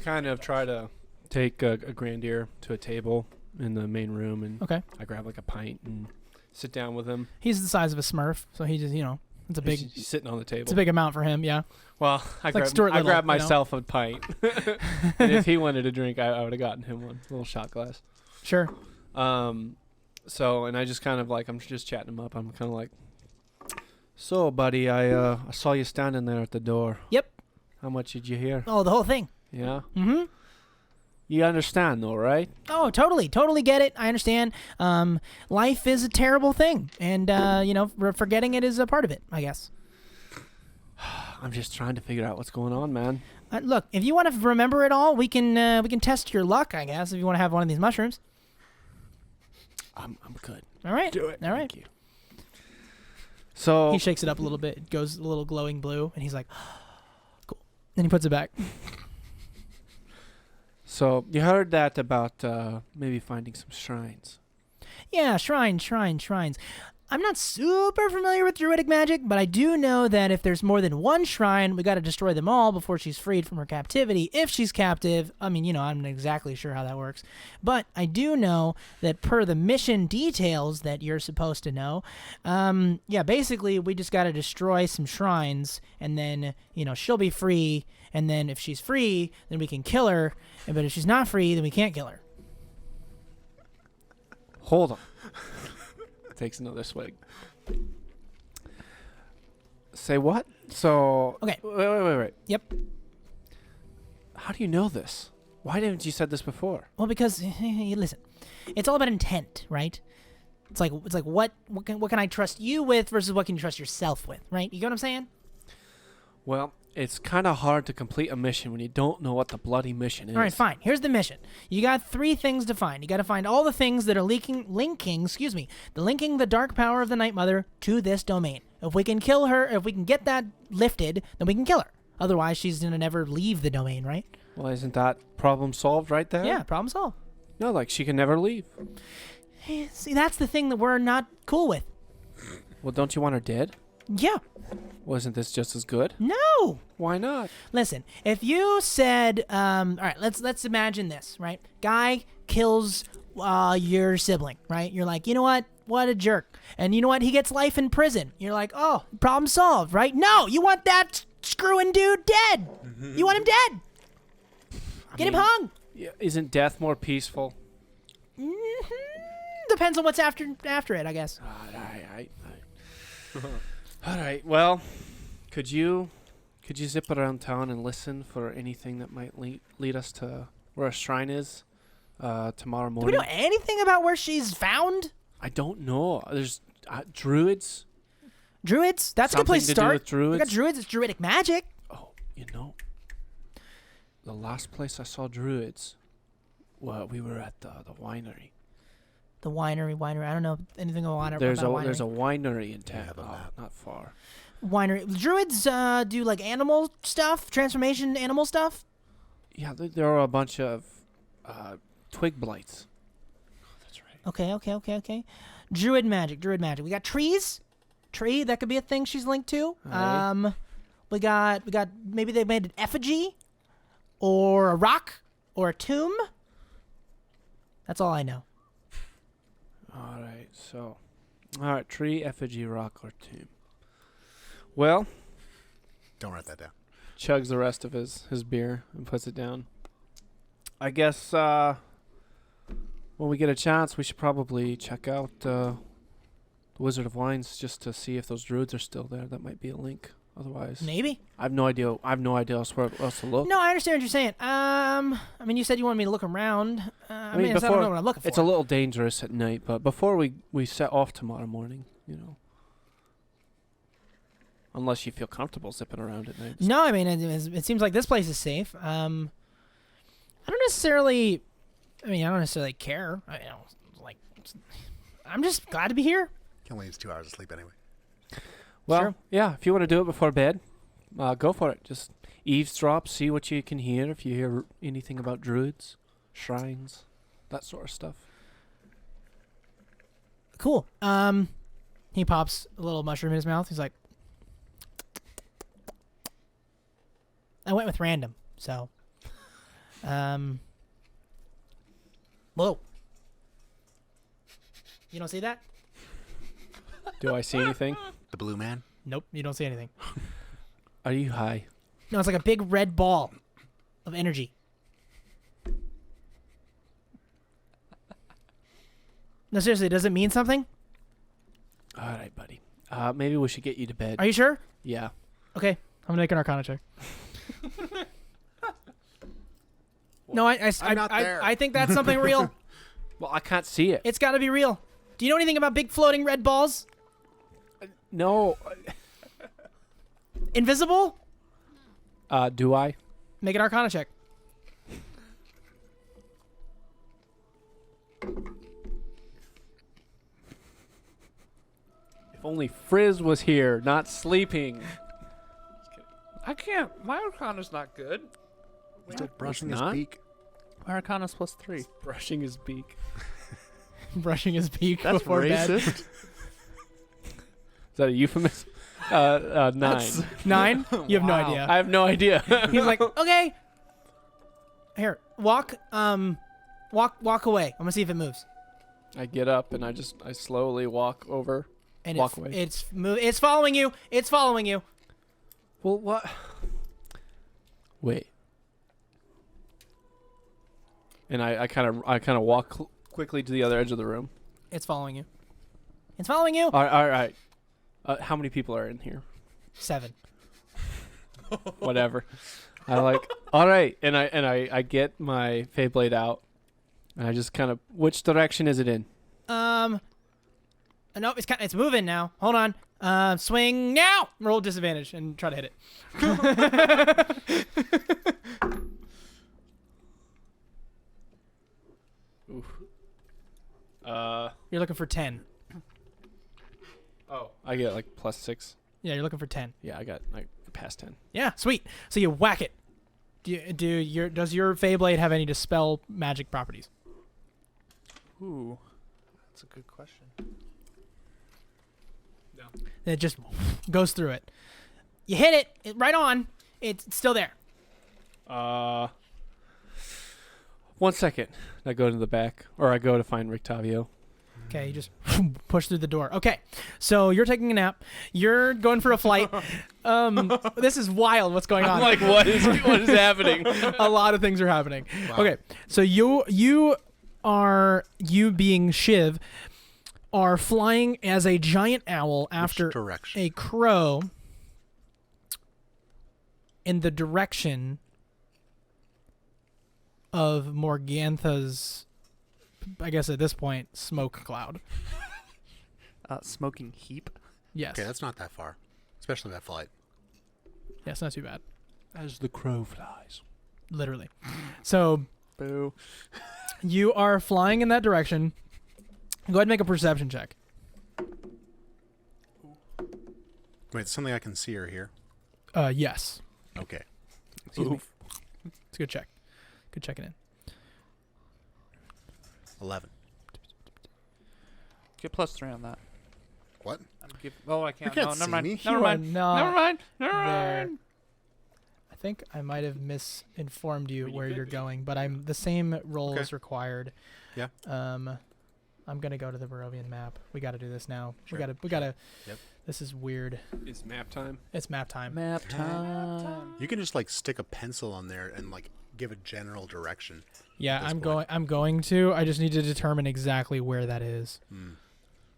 kind of try to take a grandier to a table in the main room, and Okay, I grab like a pint and sit down with him. he's the size of a Smurf, so he just it's a big. He's sitting on the table. It's a big amount for him. Yeah. Well, I like Stuart Little, grabbed you know? myself a pint, and if he wanted a drink, I would have gotten him one, a little shot glass. Sure. So, and I just kind of like, I'm just chatting him up. I'm kind of like, so, buddy, I saw you standing there at the door. Yep. How much did you hear? Oh, the whole thing. Yeah. Mm-hmm. You understand, though, right? Oh, totally get it. I understand. Life is a terrible thing, and forgetting it is a part of it, I guess. I'm just trying to figure out what's going on, man. Look, if you want to remember it all, we can test your luck, I guess. If you want to have one of these mushrooms. I'm good. All right. Do it. All right. Thank you. So He shakes it up a little bit. It goes a little glowing blue, and he's like, "Cool." Then he puts it back. So you heard that about maybe finding some shrines. Yeah, shrines. I'm not super familiar with druidic magic, but I do know that if there's more than one shrine, we got to destroy them all before she's freed from her captivity. If she's captive, I mean, I'm not exactly sure how that works. But I do know that per the mission details that you're supposed to know, basically we just got to destroy some shrines, and then, she'll be free. And then if she's free, then we can kill her. But if she's not free, then we can't kill her. Hold on. Takes another swig. Say what? So Okay. Wait. Yep. How do you know this? Why didn't you said this before? Well, because listen, it's all about intent, right? It's like what can I trust you with versus what can you trust yourself with, right? You get what I'm saying? Well, it's kind of hard to complete a mission when you don't know what the bloody mission is. All right, fine. Here's the mission. You got 3 things to find. You got to find all the things that are linking the dark power of the Night Mother to this domain. If we can kill her, if we can get that lifted, then we can kill her, Otherwise, she's gonna never leave the domain, right? Well, isn't that problem solved right there? Yeah, problem solved. No, like she can never leave. See, that's the thing that we're not cool with. Well, don't you want her dead? Yeah. Wasn't this just as good? No. Why not? Listen, if you said, all right, let's imagine this, right? Guy kills your sibling, right? You're like, you know what? What a jerk. And you know what? He gets life in prison. You're like, oh, problem solved, right? No, you want that screwing dude dead. You want him dead. Get him hung. Yeah, isn't death more peaceful? Depends on what's after it, I guess. All right. Well, could you zip around town and listen for anything that might lead us to where a shrine is tomorrow Do morning? we know anything about where she's found? I don't know. There's druids. Druids? That's a good place to Something to do start. with druids? We got druids. It's druidic magic. Oh, the last place I saw druids, well, we were at the winery. The winery. I don't know anything about There's about a winery in town. have a map. Not far. winery. Druids do like animal stuff, transformation animal stuff. Yeah, there are a bunch of twig blights. That's right. Okay. Druid magic. We got trees. Tree, that could be a thing she's linked to. Aye. We got maybe they made an effigy or a rock or a tomb. That's all I know. All right, tree, effigy, rock, or tomb. Well, Don't write that down. chugs the rest of his beer and puts it down. I guess when we get a chance, we should probably check out the Wizard of Wines just to see if those druids are still there. That might be a link. Otherwise, Maybe. I have no idea. I have no idea elsewhere else to look. No, I understand what you're saying. I mean, you said you wanted me to look around. I mean, I don't know what I'm looking for. It's a little dangerous at night, but before we set off tomorrow morning, unless you feel comfortable zipping around at night. No, I mean, it seems like this place is safe. I don't necessarily care. I'm just glad to be here. Can only use 2 hours of sleep anyway. Well, Sure. yeah, if you want to do it before bed, go for it. Just eavesdrop, see what you can hear. If you hear anything about druids, shrines, that sort of stuff. Cool. He pops a little mushroom in his mouth. He's like, I went with random, so. Whoa. You don't see that? Do I see anything? The blue man? Nope, you don't see anything. Are you high? No, it's like a big red ball of energy. No, seriously, does it mean something? All right, buddy. Maybe we should get you to bed. Are you sure? Yeah. Okay, I'm gonna make an Arcana check. No, I'm not there. I think that's something real. Well, I can't see it. It's got to be real. Do you know anything about big floating red balls? No. Invisible? Do I? Make an Arcana check. If only Frizz was here, not sleeping. I can't. My Arcana's not good. He's still brushing his not? beak. My Arcana's +3. Brushing his beak. Brushing his beak That's before bed. racist. Is that a euphemism? 9. 9? You have no Wow. idea. I have no idea. He's like, okay. Here, walk away. I'm gonna see if it moves. I get up and I slowly walk over. And Walk away. It's following you. It's following you. Well, what? Wait. And I kind of walk quickly to the other edge of the room. It's following you. It's following you. All right. How many people are in here? 7. Whatever. I like. All right, and I get my Feyblade out, and I just kind of. Which direction is it in? Nope. It's moving now. Hold on. Swing now. Roll disadvantage and try to hit it. Oof. You're looking for 10. Oh, I get like +6. Yeah, you're looking for 10. Yeah, I got like past 10. Yeah, sweet. So you whack it. Does your Feyblade have any dispel magic properties? Ooh, that's a good question. It just goes through it. You hit it right on. It's still there. 1 second. I go to the back, or I go to find Rictavio. Okay, you just push through the door. Okay, so you're taking a nap. You're going for a flight. This is wild. What's going on? I'm like, what is happening? A lot of things are happening. Wow. Okay, so you being Shiv are flying as a giant owl after Which direction? a crow in the direction of Morgantha's, I guess at this point, smoke cloud. Smoking heap. Yes. Okay, that's not that far, especially that flight. Yeah, it's not too bad. As the crow flies. Literally. So Boo. you are flying in that direction. Go ahead and make a perception check. Wait, it's something I can see or hear. Yes. Okay. Excuse me. It's a good check. Good checking in. 11. Get +3 on that. What? Oh, I can't. You can't No, see never mind. me. Never You are mind. not Never mind. Never there. mind. I think I might have misinformed you Well, you where could you're be. going, but I'm the same roll Okay. is required. Yeah. I'm gonna go to the Barovian map. We got to do this now. Sure. We gotta. Yep. This is weird. It's map time. It's map time. Map time. You can just like stick a pencil on there and like give a general direction. Yeah, this I'm point. going. I'm going to. I just need to determine exactly where that is.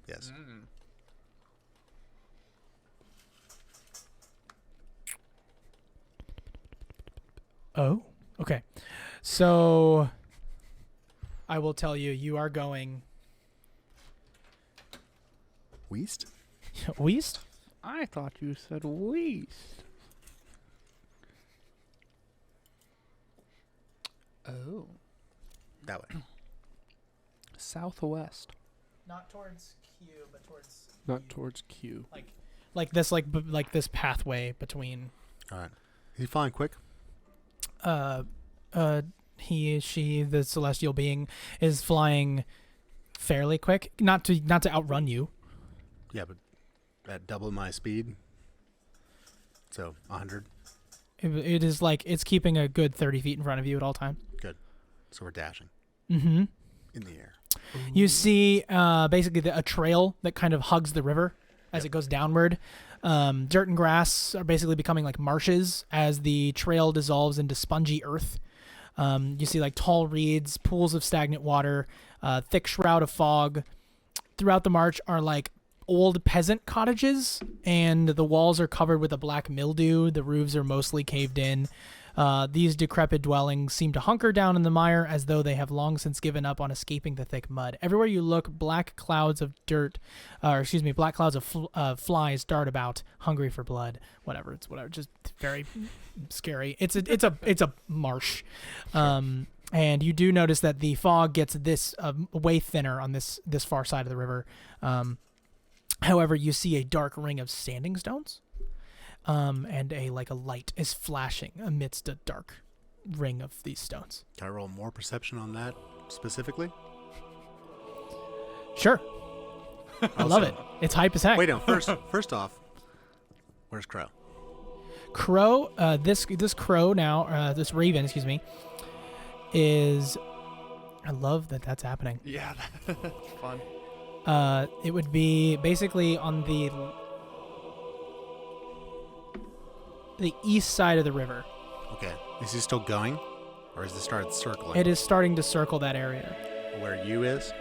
Yes. Oh. Okay. So I will tell you. You are going West? west. I thought you said west. Oh. That way. Southwest. Not towards Q, but towards Not towards Q. like this pathway between All right. Is he flying quick? she, the celestial being, is flying fairly quick. Not to outrun you. Yeah, but at double my speed. So 100. It is like it's keeping a good 30 feet in front of you at all times. So we're dashing Mm-hmm. in the air. You see basically a trail that kind of hugs the river as it goes downward. Dirt and grass are basically becoming like marshes as the trail dissolves into spongy earth. You see like tall reeds, pools of stagnant water, thick shroud of fog. Throughout the march are like old peasant cottages, and the walls are covered with a black mildew. The roofs are mostly caved in. These decrepit dwellings seem to hunker down in the mire as though they have long since given up on escaping the thick mud. Everywhere you look, black clouds of flies dart about, hungry for blood. Whatever, just very scary. It's a marsh, and you do notice that the fog gets this way thinner on this far side of the river. However, you see a dark ring of standing stones. And a light is flashing amidst a dark ring of these stones. Can I roll more perception on that specifically? Sure. I love it. It's hype as heck. Wait, no. First off, where's Crow? Crow, this crow now, this raven, excuse me, is... I love that that's happening. Yeah, that's fun. It would be basically on the east side of the river. Okay. Is he still going? Or has it started circling? It is starting to circle that area. Where you is?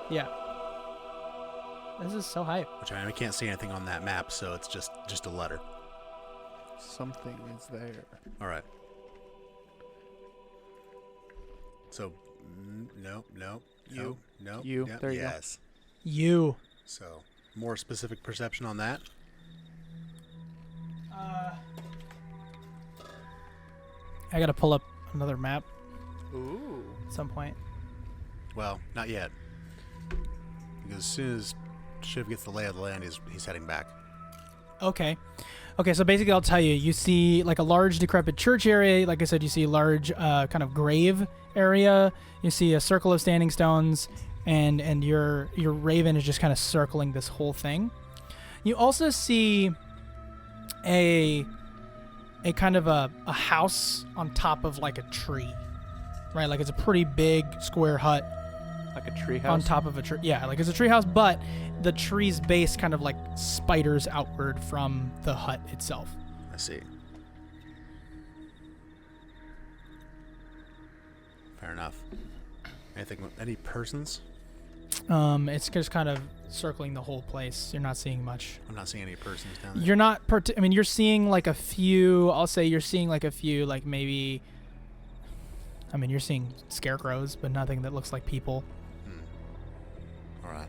Yeah. This is so hype. Which I can't see anything on that map, so it's just a letter. Something is there. All right. So, no. You. No. You. Yep, There you go. yes. You. So, more specific perception on that. I gotta pull up another map Ooh. at some point. Well, not yet. Because as soon as Shiv gets the lay of the land, he's heading back. Okay. Okay, so basically I'll tell you, you see like a large decrepit church area. Like I said, you see a large kind of grave area. You see a circle of standing stones, and your raven is just kind of circling this whole thing. You also see a kind of a house on top of like a tree, right? Like it's a pretty big square hut Like a treehouse. on top of a tree. Yeah, like it's a tree house, but the tree's base kind of like spiders outward from the hut itself. I see. Fair enough. Any persons? It's just kind of circling the whole place. You're not seeing much. I'm not seeing any persons down there. You're not. I mean, you're seeing like a few. I'll say you're seeing like a few, like maybe. I mean, you're seeing scarecrows, but nothing that looks like people. All right.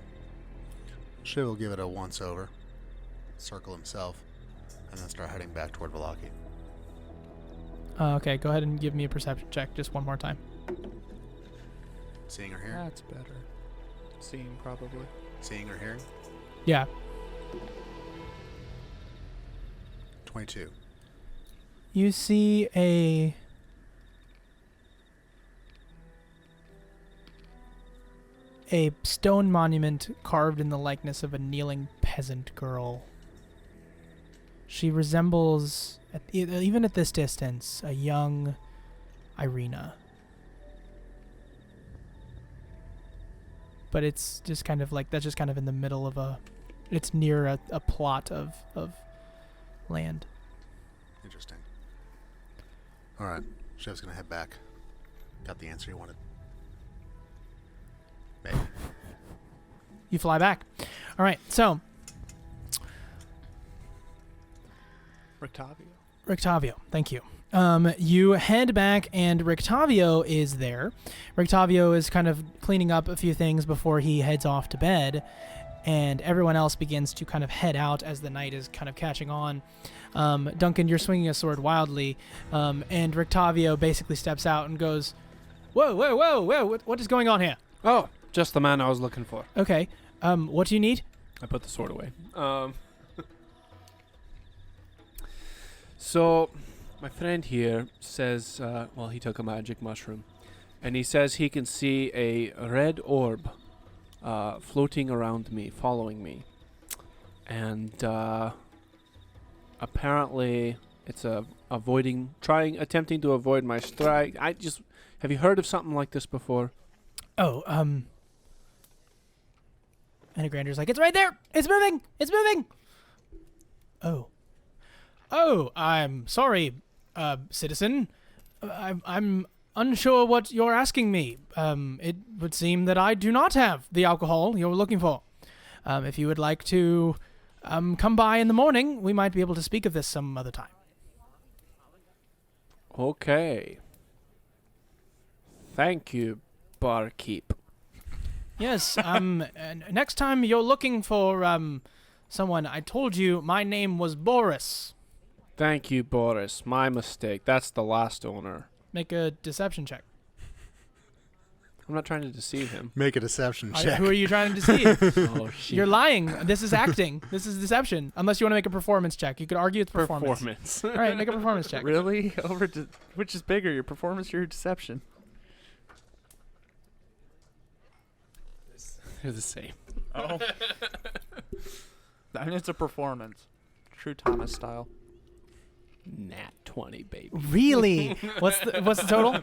Shiv will give it a once over, circle himself, and then start heading back toward Velaki. Okay, go ahead and give me a perception check just one more time. Seeing or hearing? That's better. Seeing, probably. Seeing or hearing? Yeah. 22. You see a stone monument carved in the likeness of a kneeling peasant girl. She resembles, even at this distance, a young Irina. But it's just kind of like, that's just kind of in the middle of it's near a plot of land. Interesting. All right. Shiv's going to head back. Got the answer you wanted. Maybe. You fly back. All right, so Rictavio, thank you. You head back, and Rictavio is there. Rictavio is kind of cleaning up a few things before he heads off to bed, and everyone else begins to kind of head out as the night is kind of catching on. Duncan, you're swinging a sword wildly, and Rictavio basically steps out and goes, whoa, what is going on here? Oh, just the man I was looking for. Okay, what do you need? I put the sword away. So, my friend here says, he took a magic mushroom, and he says he can see a red orb floating around me, following me. And apparently it's attempting to avoid my strike. Have you heard of something like this before? Oh, and Grander's like, it's right there! It's moving! Oh, I'm sorry, citizen. I'm unsure what you're asking me. It would seem that I do not have the alcohol you're looking for. If you would like to come by in the morning, we might be able to speak of this some other time. Okay. Thank you, barkeep. Yes, next time you're looking for someone, I told you my name was Boris. Thank you, Boris. My mistake. That's the last owner. Make a deception check. I'm not trying to deceive him. Make a deception check. Who are you trying to deceive? Oh, shit. You're lying. This is acting. This is deception. Unless you want to make a performance check. You could argue it's performance. All right, make a performance check. Really? Which is bigger, your performance or your deception? They're the same. Oh. I mean, it's a performance. True Thomas style. Nat 20, baby. Really? What's the total?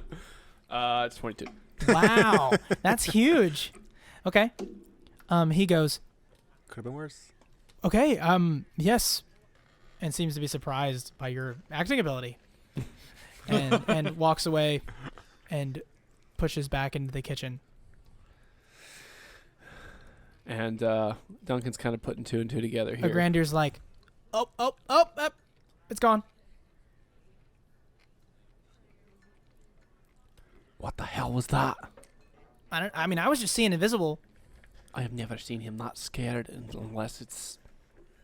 It's 22. Wow, that's huge. Okay. He goes, Could have been worse. okay, yes, and seems to be surprised by your acting ability, and walks away, and pushes back into the kitchen. And Duncan's kind of putting 2 and 2 together here. Grandir's like, oh, it's gone. What the hell was that? I mean, I was just seeing invisible. I have never seen him that scared unless it's,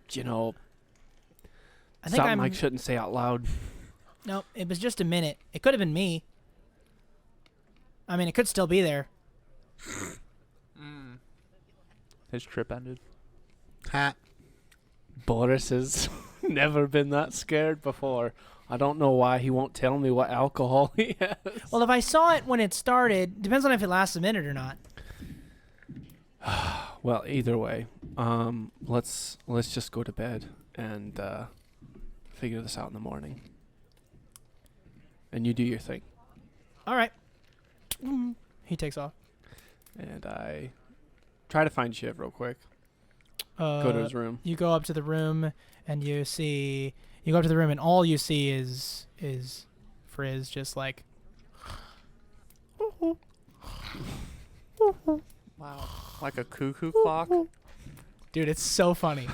I think something I shouldn't say out loud. No, it was just a minute. It could have been me. I mean, it could still be there. His trip ended. Ha. Boris's. Never been that scared before. I don't know why he won't tell me what alcohol he has. Well, if I saw it when it started, depends on if it lasts a minute or not. Well, either way, let's just go to bed and figure this out in the morning. And you do your thing. All right. He takes off. And I try to find Shiv real quick. Go to his room. You go up to the room and you go up to the room and all you see is Frizz just like Wow. Like a cuckoo clock. dude, it's so funny.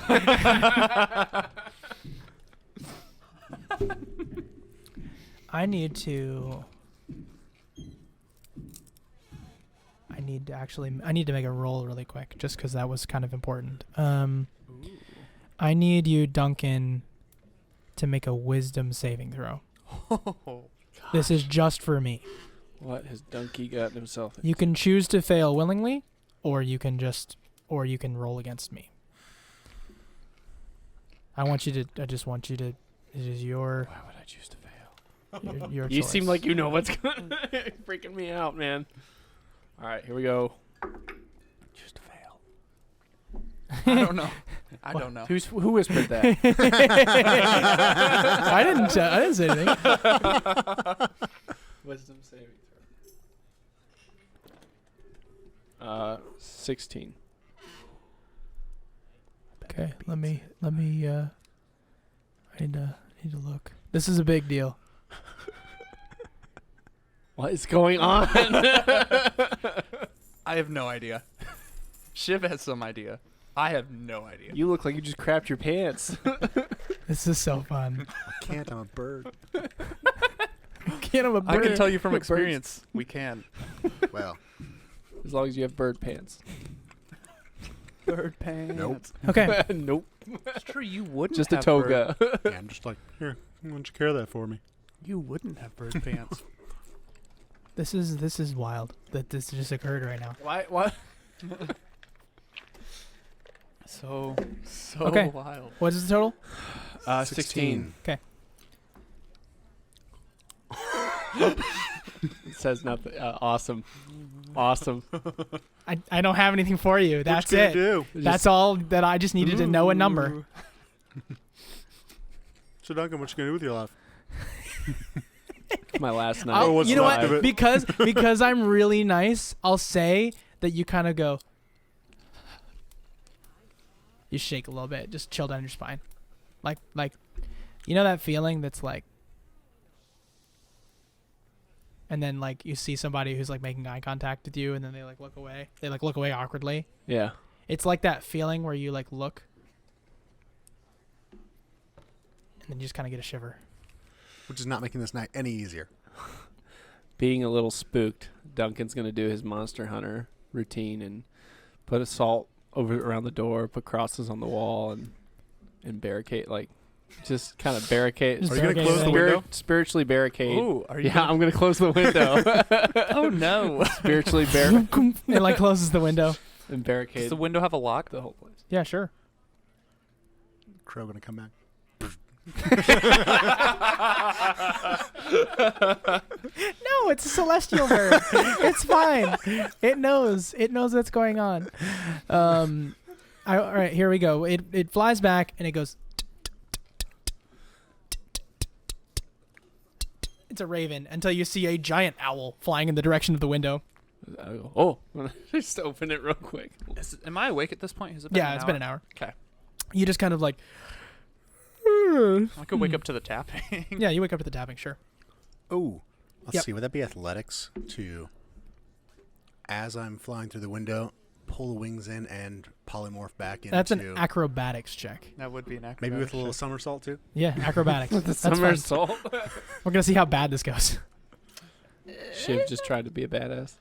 I need to make a roll really quick just because that was kind of important. I need you, Duncan, to make a wisdom saving throw. This is just for me. What has Donkey gotten himself into? You can choose to fail willingly, or you can roll against me. I just want you to. It is your. Why would I choose to fail? Your You choice. seem like you know what's going. Freaking me out, man. All right, here we go. Choose to fail. I don't know. I don't know. Who whispered that? I didn't say anything. Wisdom saving throw. 16. Okay, let me. I need to look. This is a big deal. What is going on? I have no idea. Shiv has some idea. I have no idea. You look like you just crapped your pants. This is so fun. I can't. I'm a bird. Can't have a I can bird. tell you from experience, we can. Well, As long as you have bird pants. Bird pants. nope. Okay. Nope. It's true, you wouldn't Just a have bird- toga. Yeah, I'm just like, here, why don't you carry that for me? You wouldn't have bird pants. This is wild that this just occurred right now. Why? What? So Okay. wild. What is the total? 16. It says nothing. Awesome. Awesome. I don't have anything for you. That's what you it. gonna do? That's all that I just needed to know a number. So Duncan, what you gonna do with your life? My last night. I'll- what's you know left what? of it. Because I'm really nice, I'll say that you kind of go. You shake a little bit, just chill down your spine, like you know that feeling that's like. And then like you see somebody who's like making eye contact with you, and then they like look away. They like look away awkwardly. Yeah. It's like that feeling where you like look, and then you just kind of get a shiver. Which is not making this night any easier. Being a little spooked, Duncan's going to do his Monster Hunter routine and put a salt over around the door, put crosses on the wall, and barricade, like, just kind of barricade. Just Are you gonna barricade close the everything. window? Spiritually barricade. Ooh, are you? Yeah, I'm going to close the window. Oh no. Spiritually barricade It like closes the window. and Does barricade the window have a lock? the whole place. Yeah, sure. Crow gonna come back. No, it's a celestial bird. It's fine. It knows. It knows what's going on. All right, here we go. It flies back and it goes. It's a raven until you see a giant owl flying in the direction of the window. I go, oh, just open it real quick. Am I awake at this point? Has it been Yeah, an it's hour? been an hour. Okay. You just kind of like. I could wake up to the tapping. Yeah, you wake up to the tapping. Sure. Oh, let's Yep. see. Would that be athletics to, as I'm flying through the window, pull the wings in and polymorph back into? That's an acrobatics check. That would be an acrobatic. maybe with a little somersault too. Yeah, acrobatics. The That's fine. somersault. We're gonna see how bad this goes. Shiv just tried to be a badass.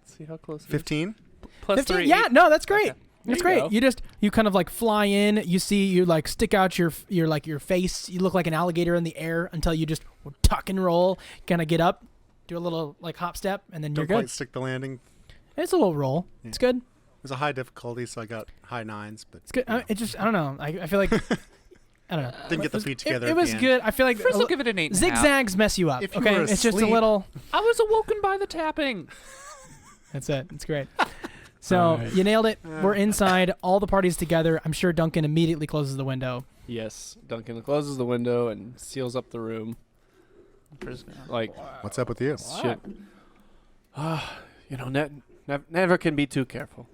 Let's see how close. it is. 15. Plus 15? 3. Yeah, no, that's great. Okay. That's There you great. go. You kind of like fly in. You like stick out your face. You look like an alligator in the air until you just tuck and roll. Kind of get up, do a little like hop step, and then Don't you're quite good. stick the landing. It's a little roll. Yeah. It's good. It was a high difficulty, so I got high 9s. But It's good. you know. It just I don't know. I feel like I don't know. Didn't get the feet together. It at was the end. good. I feel like First, I'll give it an 8.5. zigzags mess you up. If you Okay, were it's just a asleep- little. I was awoken by the tapping. That's it. It's great. So Alright. you nailed it. We're inside. All the parties together. I'm sure Duncan immediately closes the window. Yes. Duncan closes the window and seals up the room. Like, What's up with you? shit. Never can be too careful.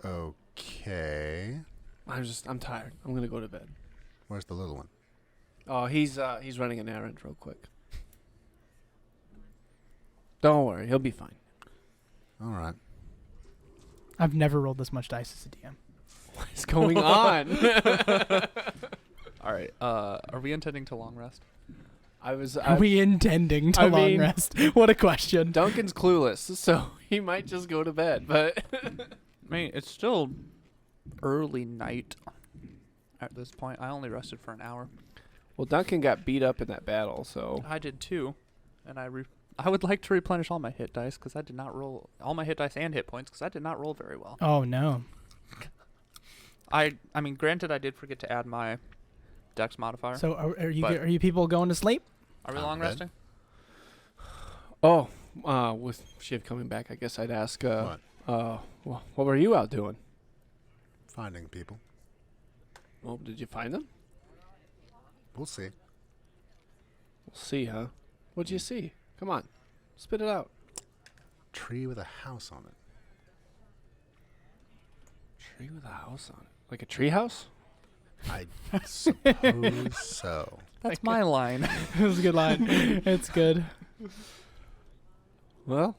Okay. I'm tired. I'm gonna go to bed. Where's the little one? Oh, he's running an errand real quick. Don't worry, he'll be fine. All right. I've never rolled this much dice as a DM. What is going on? All right. Are we intending to long rest? Are we intending to I long mean- rest? What a question. Duncan's clueless, so he might just go to bed. But I mean, it's still early night at this point. I only rested for an hour. well, Duncan got beat up in that battle, so I did too, and I would like to replenish all my hit dice because I did not roll all my hit dice and hit points because I did not roll very well. Oh no. I mean, granted, I did forget to add my dex modifier. So are But- you people going to sleep? Are we I'm long good. resting? with Shiv coming back, I guess I'd ask. What? What were you out doing? Finding people. Well, did you find them? We'll see. We'll see, huh? What'd you see? Come on, spit it out. Tree with a house on it. Tree with a house on it, like a tree house. I suppose so. That's my line. It was a good line. It's good. Well,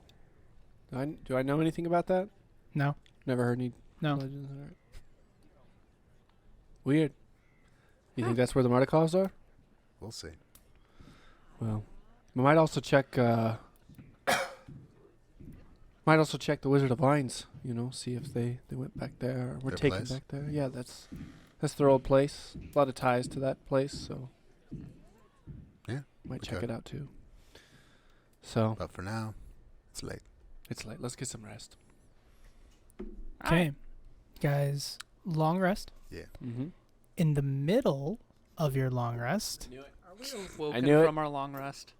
do I know anything about that? No. Never heard any No. legends. All right. Weird. You think that's where the Mardikovs are? We'll see. Well, we might also check. Might also check the Wizard of Lines. See if they went back there or were Their taken place? back there. Yeah, that's their old place. A lot of ties to that place, so Yeah, might we check could. it out too. So But for now, it's late. it's late. Let's get some rest. Okay. Guys, long rest. Mm-hmm. In the middle of your long rest, Are we awoken knew it. from our long rest?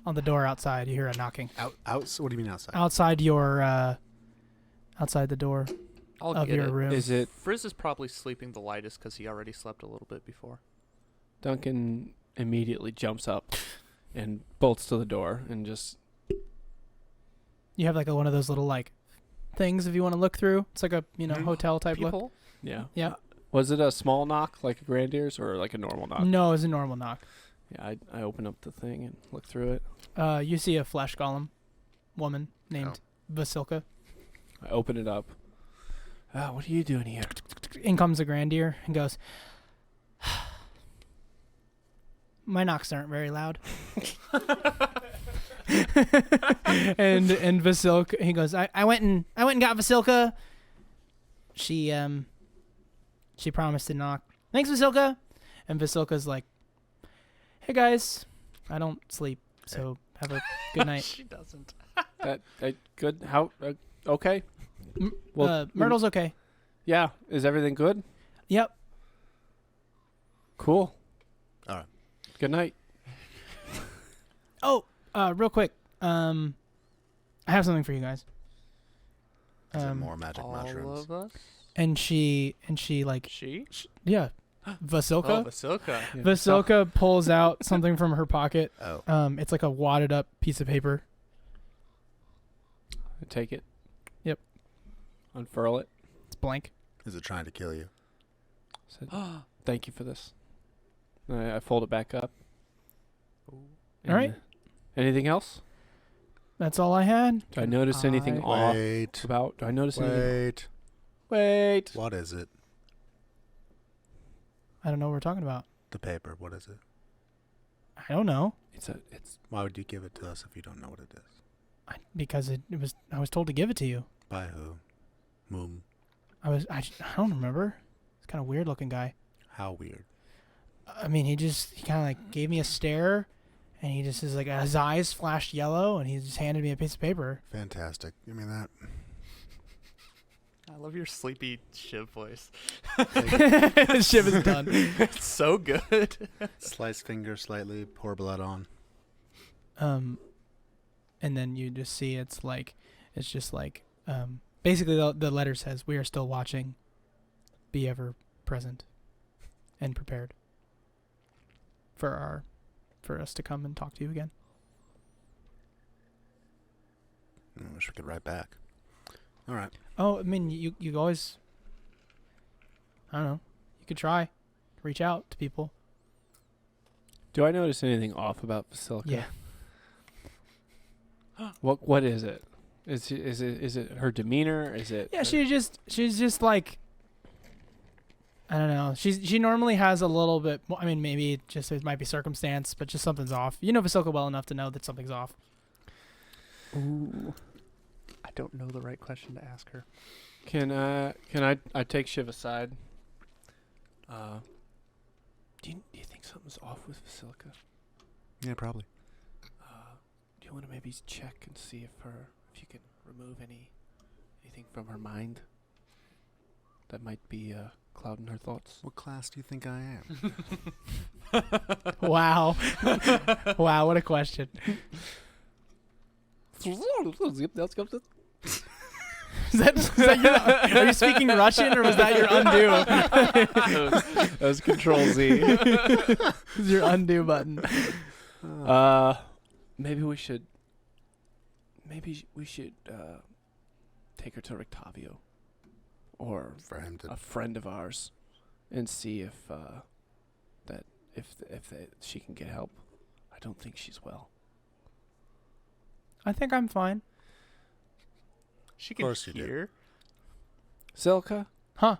on the door outside, you hear a knocking. Out. What do you mean outside? Outside outside the door I'll of get your it. room. Is it Frizz is probably sleeping the lightest because he already slept a little bit before. Duncan immediately jumps up and bolts to the door and just You have like one of those little like things if you want to look through. It's like a Mhm. hotel type look. People? yeah. Yeah. Was it a small knock like a Grandier's or like a normal knock? No, it's a normal knock. Yeah, I open up the thing and look through it. You see a flesh golem woman named Vasilka. I open it up. What are you doing here? In comes a Grandier and goes, my knocks aren't very loud. and Vasilka, he goes, I went and got Vasilka. She promised to knock. Thanks, Vasilka. And Vasilka's like, hey guys, I don't sleep, so have a good night. She doesn't. Good. How? Okay. Myrtle's okay. Yeah. Is everything good? Yep. Cool. All right. Good night. Oh, real quick. I have something for you guys. Is it more magic All mushrooms? of us? And she like She? yeah, Vasilka. Oh, Vasilka. Yeah. Vasilka pulls out something from her pocket. Oh. It's like a wadded up piece of paper. I take it. Yep. Unfurl it. It's blank. Is it trying to kill you? Said, thank you for this. I fold it back up. All right. Anything else? That's all I had. Do I notice anything off Wait. about? Do I notice anything? Wait. Wait. What is it? I don't know what we're talking about. The paper. What is it? I don't know. It's Why would you give it to us if you don't know what it is? Because it was. I was told to give it to you. By who? Moom. I don't remember. It's kind of weird looking guy. How weird. I mean, he kind of like gave me a stare, and he just is like his eyes flashed yellow, and he just handed me a piece of paper. Fantastic. Give me that. I love your sleepy Shiv voice. Shiv is done. It's so good. Slice finger slightly, pour blood on. And then you just see it's just like basically the letter says, "We are still watching. Be ever present and prepared for us to come and talk to you again." I wish we could write back. All right. Oh, I mean, you always, I don't know, you could try, reach out to people. Do I notice anything off about Vasilka? Yeah. What is it? Is it her demeanor? Is it? Yeah, she's just like, I don't know. She normally has a little bit. I mean, maybe it might be circumstance, but just something's off. You know Vasilka well enough to know that something's off. Ooh. I don't know the right question to ask her. Can I take Shiv aside? Do you think something's off with Vasilka? Yeah, probably. Do you want to maybe check and see if you can remove anything from her mind that might be clouding her thoughts? What class do you think I am? Wow. Wow, what a question. Is that your, are you speaking Russian or was that your undo? that was Control Z. It's your undo button. Maybe we should take her to Rictavio or For him to a friend of ours and see if she can get help. I don't think she's well. I think I'm fine. She Of can course you do. hear. Silka, Huh?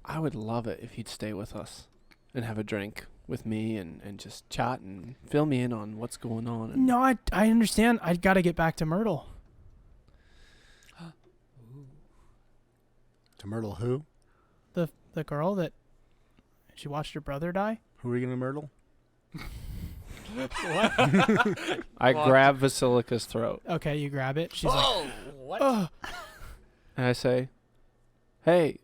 I would love it if you'd stay with us and have a drink with me and just chat and fill me in on what's going on. And No, I understand. I got to get back to Myrtle. To Myrtle who? The girl that she watched her brother die. Who are you going to Myrtle? I grab Vasilika's throat Okay, you grab it. She's Whoa! like, What? oh. and I say, "Hey,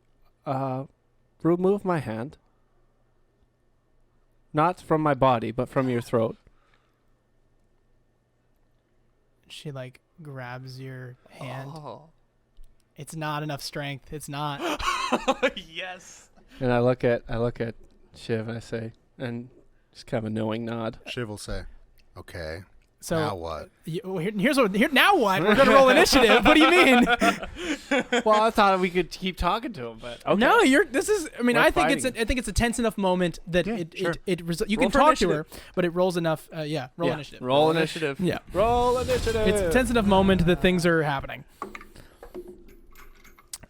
remove my hand. Not from my body, but from your throat." She like grabs your hand. Oh. It's not enough strength. It's not. Yes. And I look at Shiv and I say, and just kind of a knowing nod. Shiv will say, okay, So now what? Now what? We're gonna roll initiative. What do you mean? Well, I thought we could keep talking to him, but okay. No, this is. I mean, We're I think fighting. I think it's a tense enough moment that Yeah, sure. you Roll can for talk to her, initiative. but it rolls enough. Roll Yeah, initiative. Roll initiative. Yeah, Roll initiative. it's a tense enough moment that things are happening.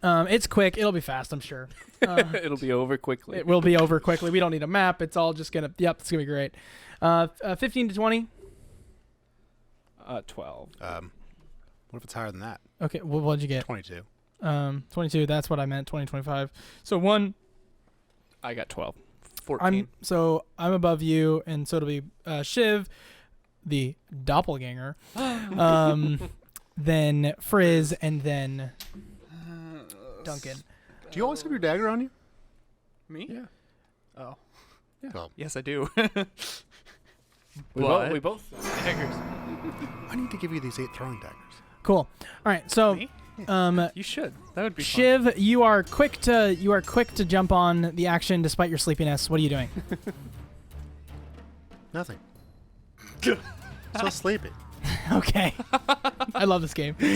It's quick. It'll be fast, I'm sure. It'll be over quickly. It will be over quickly. We don't need a map. It's all just gonna. Yep, it's gonna be great. 15 to 20. 12. What if it's higher than that? Okay, what'd you get? 22. 22. That's what I meant. 20, 25. So one. I got 12. 14. I'm above you, and so it'll be Shiv, the doppelganger, then Frizz, and then Duncan. Do you always have your dagger on you? Me? Yeah. Oh. Well, Yes, I do. We both. Daggers. I need to give you these 8 throwing daggers. Cool. All right. So, Me? um, You should. That would be fun. Shiv, you are quick to jump on the action despite your sleepiness. What are you doing? Nothing. So sleepy. Okay. I love this game. So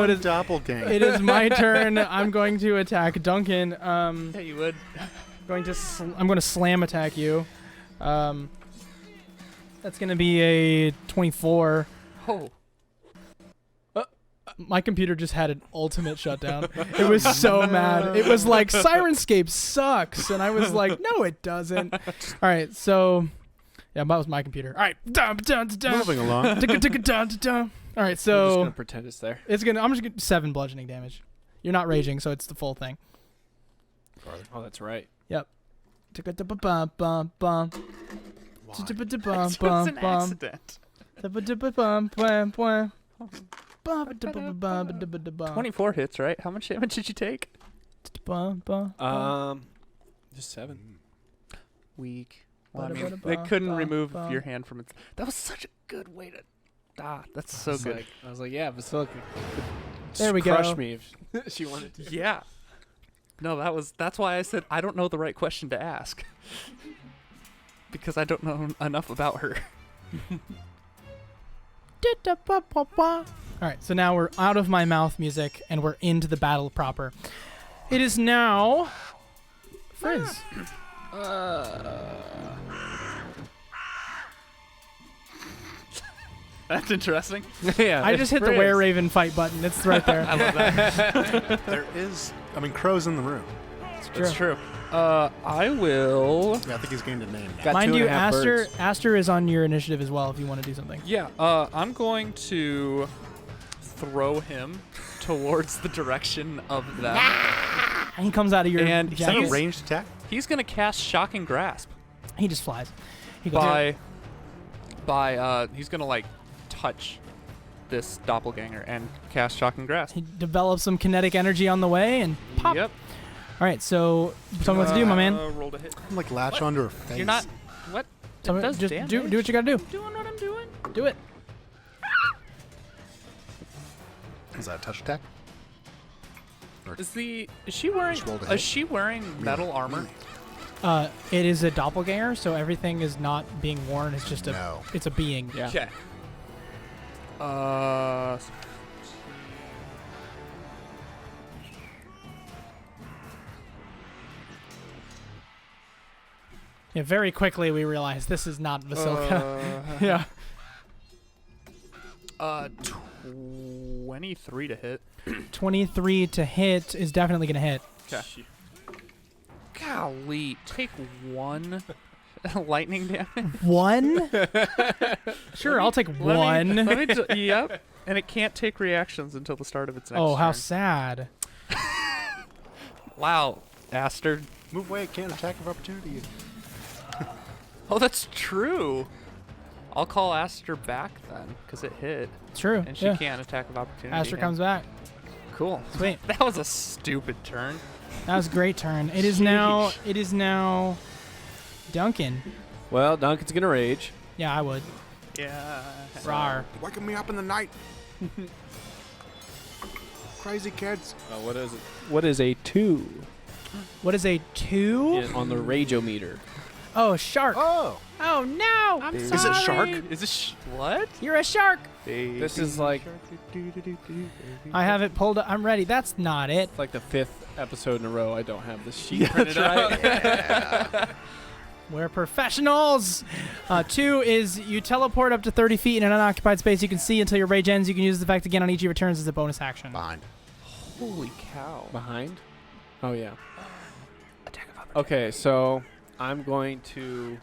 it is doppelganger. It is my turn. I'm going to attack Duncan. Yeah, you would. I'm going to slam attack you. That's going to be a 24. Oh. My computer just had an ultimate shutdown. It was so mad. It was like Sirenscape sucks, and I was like, no, it doesn't. All right, so yeah, that was my computer. All right, Moving along. All right, We're just so gonna pretend it's there. I'm just gonna get 7 bludgeoning damage. You're not raging, so it's the full thing. Oh, that's right. Yep. Why? It was an accident. 24. 24 hits, right? How much damage did you take? Just 7. Weak. Well, I mean, they couldn't remove your hand from it. That was such a good way to. That's so good. I was like, yeah, Basilica could There we crush go. me if she wanted to. Yeah. No, that's why I said I don't know the right question to ask. Because I don't know enough about her. All right, so now we're out of my mouth music and we're into the battle proper. It is now Frizz. That's interesting. Yeah, I just hit the Were Raven fight button. It's right there. I love that. There is, Crow's in the room. That's true. I will. Yeah, I think he's gained a name now. Got Mind 2.5 you, birds. Aster is on your initiative as well if you want to do something. Yeah. I'm going to throw him towards the direction of them. And he comes out of your And Is that jacket. a ranged attack? He's gonna cast Shocking Grasp He just flies. He goes, he's gonna like touch this doppelganger and cast Shocking Grasp. he develops some kinetic energy on the way and pop. Yep. All right, so tell me what to do, my man. Roll to hit. I'm like latch onto her face. You're not. What? Tell It me, does just damage. do what you gotta do. Doing what I'm doing. Do it. Is that a touch attack? Is she wearing? Just roll to hit. Is she wearing metal armor? It is a doppelganger, so everything is not being worn. It's just No. it's a being. Yeah. Okay. Yeah, very quickly we realized this is not Basilica. Yeah. 23 to hit. 23 to hit is definitely going to hit. Okay. Golly, take 1 lightning damage. 1? Sure, I'll take 1. Yep. And it can't take reactions until the start of its next Oh, how turn. sad. Wow, Aster. Move away, can't attack of opportunity. Oh, that's true. I'll call Aster back then, because it hit, True. and she yeah. can't attack of opportunity. Aster again. comes back. Cool. Sweet. That was a stupid turn. That was a great turn. It is now Duncan. Well, Duncan's gonna rage. Yeah, I would. Yeah. Rar. Waking me up in the night. Crazy kids. What is it? What is a 2 What is a 2? on the rageometer? Oh, shark. Oh. Oh, no. I'm Is sorry. it shark? Is this what? You're a shark. This is like I have it pulled up. I'm ready. That's not it. it's like the 5th episode in a row I don't have this sheet printed out. We're professionals. 2 is you teleport up to 30 feet in an unoccupied space you can see until your rage ends. You can use the effect again on each of your turns as a bonus action. Behind. Holy cow. Behind? Oh yeah. Attack of opportunity. Okay, so I'm going to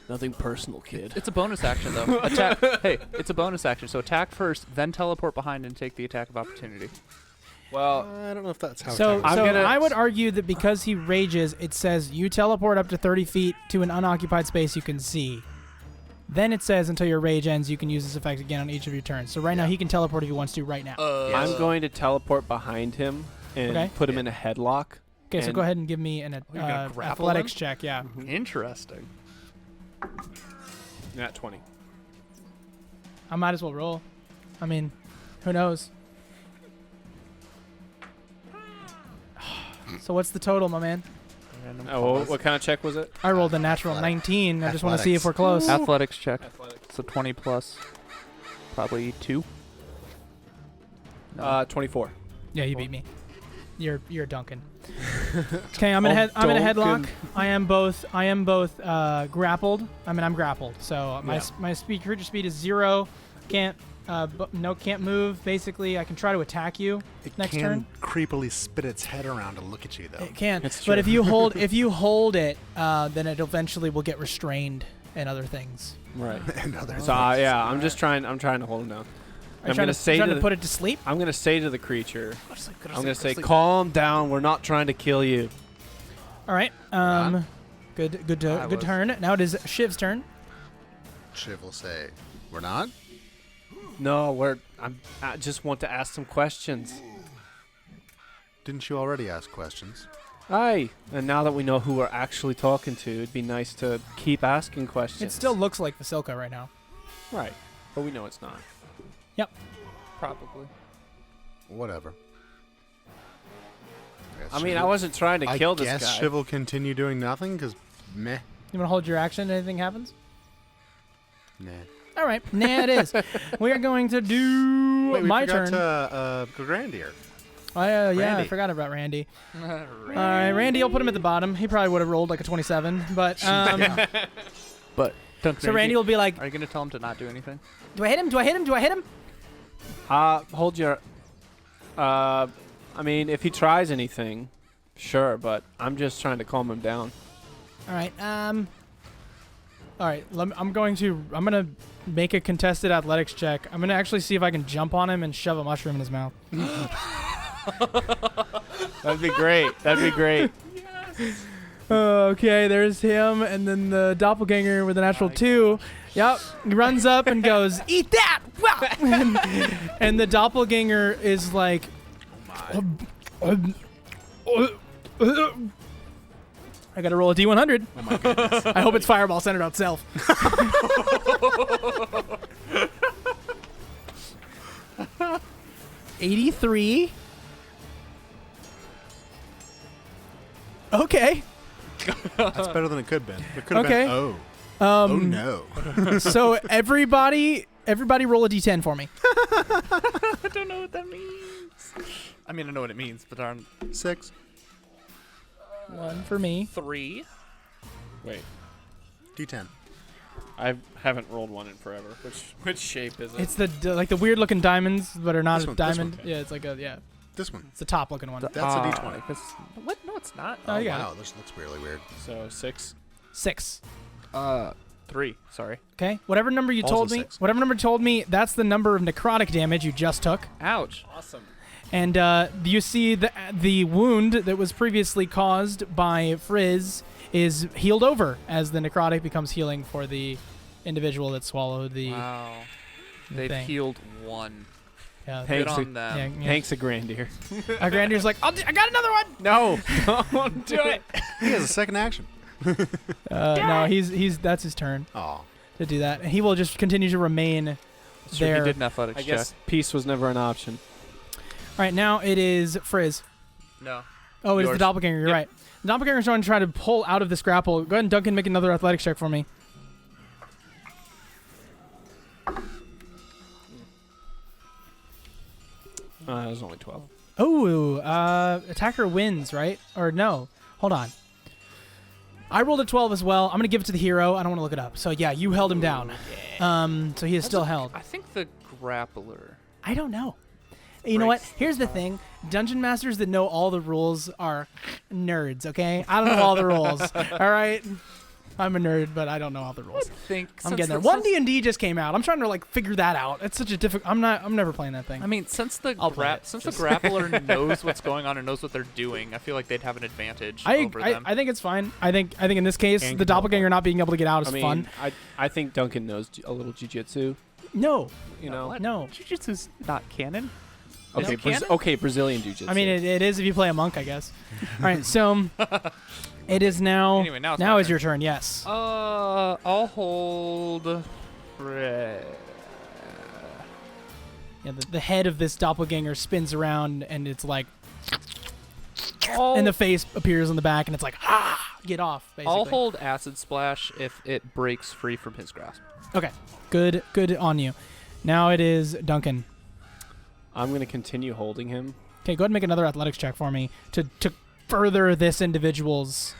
nothing personal, kid. It's a bonus action though. Attack. Hey, it's a bonus action. So attack first, then teleport behind and take the attack of opportunity. Well, I don't know if that's how So, attack I'm gonna- I would argue that because he rages, it says you teleport up to 30 feet to an unoccupied space you can see. Then it says until your rage ends, you can use this effect again on each of your turns. So right now he can teleport if he wants to right now. I'm going to teleport behind him and Okay. put him in a headlock. Okay, so and- go ahead and give me an you're gonna grapple athletics him? check. Yeah. Interesting. Nat 20. I might as well roll. I mean, who knows? So what's the total, my man? Random Oh, pause. what kind of check was it? I rolled a natural 19. I just want to see if we're close. Athletics check. Athletics. So 20 plus. Probably 2. 24. Yeah, you beat me. You're Duncan. Okay, I'm in a headlock. I am both grappled. I mean, I'm grappled. So my speed creature speed is 0. Can't move. Basically, I can try to attack you It next can turn. creepily spit its head around to look at you, though. It can. It's But true. if you hold it, then it eventually will get restrained and other things. Right. And other So yeah, I'm trying to hold him down. Are you I'm trying gonna to, say trying to to the- put it to sleep? I'm gonna say to the creature, I'm gonna say, "Calm down. We're not trying to kill you." All right. Good turn. Now it is Shiv's turn. Shiv will say, "We're not." No, I just want to ask some questions. Didn't you already ask questions? Aye. And now that we know who we're actually talking to, it'd be nice to keep asking questions. It still looks like Vasilka right now. right, but we know it's not. Probably. Whatever. I mean, I wasn't trying to kill this I guess guy. Shiv will continue doing nothing, because meh. You want to hold your action? Anything happens? Nah. All right. Nah, it is. We are going to do Wait, we my forgot turn. Grandier. Oh, yeah, I Randy. forgot about Randy. All right, Randy, I'll put him at the bottom. He probably would have rolled like a 27, but But Duncan, so Randy will be like, are you gonna tell him to not do anything? "Do I hit him? Do I hit him? Do I hit him?" Hold your. I mean, if he tries anything, sure, but I'm just trying to calm him down. All right. All right. I'm gonna make a contested athletics check. I'm gonna actually see if I can jump on him and shove a mushroom in his mouth. That'd be great. That'd be great. Okay, there's him, and then the doppelganger with a natural 2. Yep, he runs up and goes, "Eat that!" Wow! and the doppelganger is like, I gotta roll a D100. Oh my goodness. I hope it's fireball centered on itself. 83. Okay. That's better than it could have been. It could have Okay. been oh no. So everybody roll a D10 for me. I don't know what that means. I mean, I know what it means, but aren't 6. 1 for me. 3? Wait, D10. I haven't rolled one in forever. Which shape is it? It's the weird looking diamonds, but are not This a one, this diamond. one. Yeah, it's like This one. it's the top looking one. That's a D20. What? No, it's not. Oh, you got wow, this looks really weird. So 6. 6. 3. Sorry. Okay. Whatever number you Also told me. 6. Whatever number you told me. That's the number of necrotic damage you just took. Ouch. Awesome. And you see the wound that was previously caused by Frizz is healed over as the necrotic becomes healing for the individual that swallowed the. Wow. They've thing. healed 1. Yeah, Good Thanks, on them. yeah. Thanks a grandier. Grandier's like, I got another one. No, don't do it. He has a second action. No, he's that's his turn Aw. to do that. And he will just continue to remain Sure, there. he did an athletics I guess peace was never an option. All right, now it is Frizz. check. No. Oh, it is Yours. the doppelganger. You're Yep. right. The doppelganger's trying to try to pull out of this grapple. Go ahead and Duncan make another athletics check for me. It was only 12. Oh, attacker wins, right? Or no? Hold on. I rolled a 12 as well. I'm gonna give it to the hero. I don't want to look it up. So yeah, you held him down. So he is still held. I think the grappler. I don't know. You know what? breaks Here's the thing. Dungeon masters that know all the rules are nerds, okay? I don't know all the rules. All right? I'm a nerd, but I don't know all the rules. I'm getting there. One D&D just came out. I'm trying to like figure that out. It's such a difficult. I'm never playing that thing. I mean, since the I'll play it. the grappler knows what's going on and knows what they're doing, I feel like they'd have an advantage over them. I think it's fine. I think in this case, And the control. doppelganger not being able to get out is I mean, fun. I think Duncan knows a little jujitsu. No, You know. What? no. Jiu-Jitsu's not canon. Okay, it canon? okay, Brazilian jiu-jitsu. I mean, it is if you play a monk, I guess. All right, so it is now. Anyway, now it's now my is turn. your turn. Yes. I'll hold. Yeah, the head of this doppelganger spins around, and it's like, and the face appears on the back, and it's like, get off. Basically. I'll hold acid splash if it breaks free from his grasp. Okay, good on you. Now it is Duncan. I'm going to continue holding him. Okay, go ahead and make another athletics check for me to further this individual's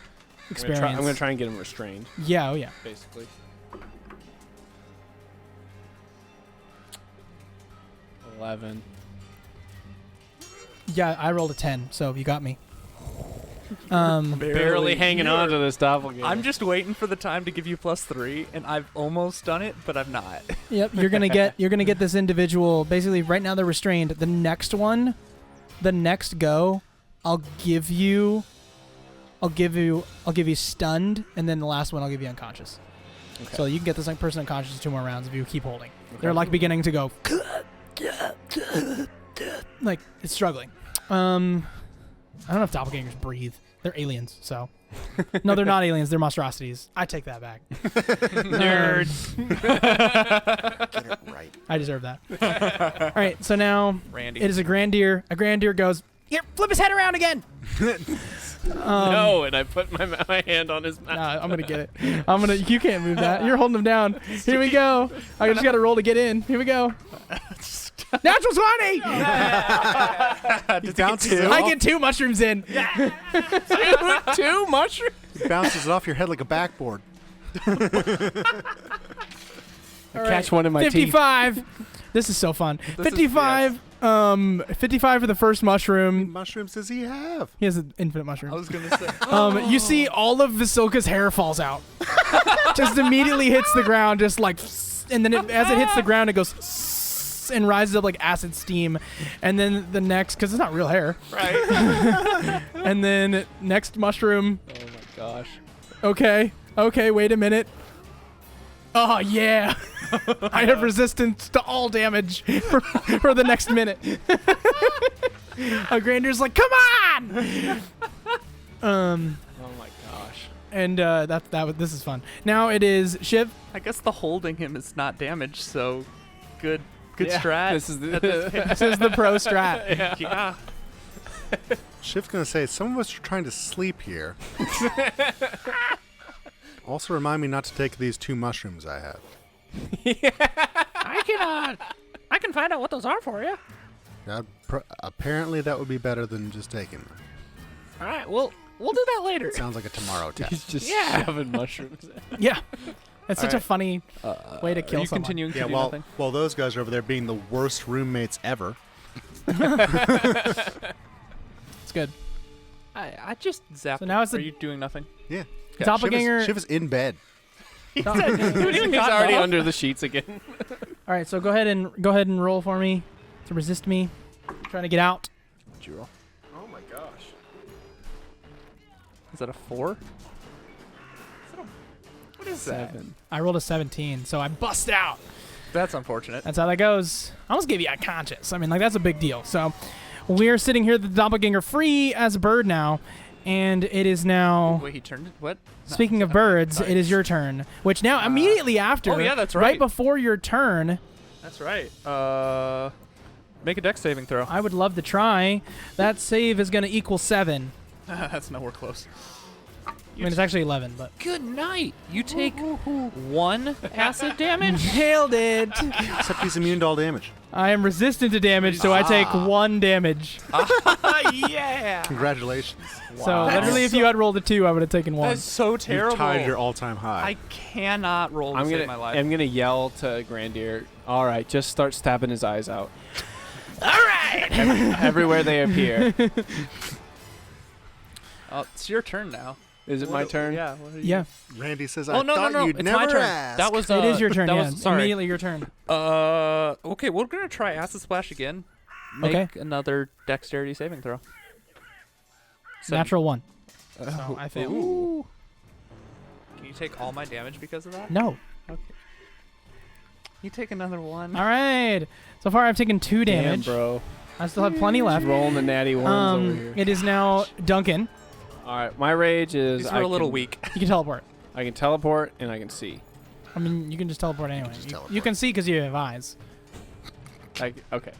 experience. I'm going to try and get him restrained, Yeah, oh yeah. basically. 11. Yeah, I rolled a 10, so you got me. Barely hanging on to this doppelganger. I'm just waiting for the time to give you +3, and I've almost done it, but I'm not. Yep, you're gonna get this individual. Basically, right now they're restrained. The next go, I'll give you stunned, and then the last one I'll give you unconscious. Okay. So you can get this person unconscious 2 more rounds if you keep holding. They're like beginning to go like it's struggling. I don't know if doppelgangers breathe. They're aliens, so no, they're not aliens. They're monstrosities. I take that back. Nerds. Get it right. I deserve that. All right, so now Randy. it is a grandier. A grandier goes, here, flip his head around again. No, and I put my hand on his mouth. Nah, I'm gonna get it. You can't move that. You're holding him down. Here we go. I just got to roll to get in. Here we go. Natural 20. He bounces it I off. get 2 mushrooms in. 2 mushrooms. He bounces it off your head like a backboard. Catch one in my teeth. 55. This is so fun. This is- 55. 55 for the first How many mushroom. mushrooms does he have? He has an infinite I mushroom. was gonna say. You see all of Vasilka's hair falls out. Just immediately hits the ground, just like, and then as it hits the ground, it goes and rises up like acid steam. And then the next, because it's not real hair. Right. And then next mushroom. Oh my gosh. Okay, wait a minute. Oh yeah. I have resistance to all damage for the next minute. A Grander's like, come on! Oh my gosh. And this is fun. Now it is Shiv. I guess the holding him is not damage, so good Yeah, strat. this is the- at this game. This is the pro strat. Yeah. Shiv's gonna say some of us are trying to sleep here. Also, remind me not to take these 2 mushrooms I have. I can find out what those are for you. Apparently, that would be better than just taking them. All right, we'll do that later. Sounds like a tomorrow He's test. just Yeah. shoving mushrooms. Yeah. It's such a Alright. funny way to Are kill you someone. continuing to Yeah, do while nothing? those guys are over there being the worst roommates ever. It's good. I just zapped. So now it's Are the- you doing nothing? Yeah. Doppelganger. Shiv is in bed. He's already under the sheets again. All right, so go ahead and roll for me to resist me. Trying to get out. What'd you roll? Oh my gosh. Is that a 4? What is that? 7. I rolled a 17, so I bust out. That's unfortunate. That's how that goes. I almost gave you unconscious. I mean, like, that's a big deal. So we're sitting here, the doppelganger free as a bird now, and it is now. Wait, he turned it? What? No. Speaking of birds, it is your turn. Which now, immediately after, oh, yeah, that's right right. before your turn, That's right. Make a dex saving throw. I would love to try. That save is going to equal 7. That's nowhere close. I mean, it's actually 11, but. Good night. You take 1 acid damage. Nailed it. Except he's immune to all damage. I am resistant to damage, so I take 1 damage. Yeah. Congratulations. So literally, if you had rolled a 2, I would have taken 1. That's so terrible. You tied your all-time high. I cannot roll to I'm save gonna my life. I'm gonna yell to Grandier. All right, just start stabbing his eyes out. All right. Everywhere they appear. Oh, it's your turn now. Is it my turn? Yeah. What are you Yeah, Randy says, Oh I no, thought no, no! you'd It's never my turn. ask. That was. it is your turn. That Yeah, was, sorry. immediately your turn. Okay, we're gonna try acid splash again. Make Okay. another dexterity saving throw. Natural 1. So I failed. Ooh. Can you take all my damage because of that? No. Okay. You take another 1. All right. So far, I've taken 2 damage. Damn, bro. I still have plenty left. Rolling the natty ones over here. It is now Duncan. All right, my rage is These were a little weak. You can teleport. I can teleport and I can see. I mean, you can just teleport anyway. just You teleport. can see because you have eyes. Okay.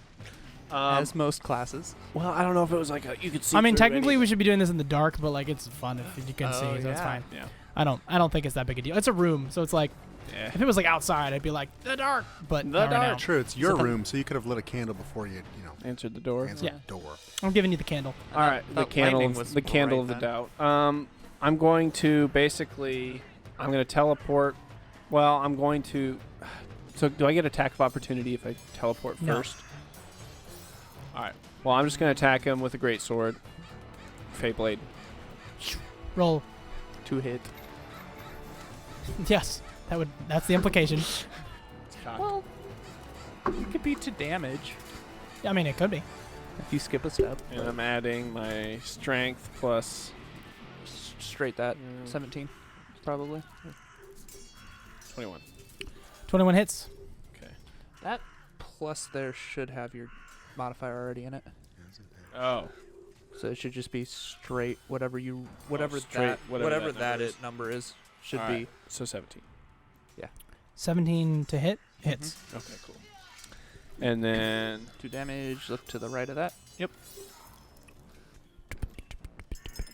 As most classes. Well, I don't know if it was like you could see. I mean, through technically, we anything. should be doing this in the dark, but like it's fun if you can see, so it's yeah. fine. Yeah. I don't think it's that big a deal. It's a room, so it's like Yeah. if it was like outside, I'd be like the dark, but The not right dark. now. True, it's your So- room, so you could have lit a candle before you Answered the door. answered Yeah. the door. I'm giving you the candle. All right, the that candle, lightning was the candle bright of the then. doubt. I'm going to basically, I'm going to teleport. Well, I'm going to. So, do I get attack of opportunity if I teleport No. first? All right. Well, I'm just going to attack him with a great sword, Fey Blade. Roll. 2 hit. Yes, that's the implication. Well, it could be to damage I mean, it could be. if you skip a step. And I'm adding my strength plus. Straight that. Mm. 17, probably. 21. 21 hits. Okay. That plus there should have your modifier already in it. Oh. So it should just be straight whatever straight, whatever that number is. number is should All be. right, so 17. 17 to hit. Hits. Okay, cool. And then 2 damage. Look to the right of that. Yep.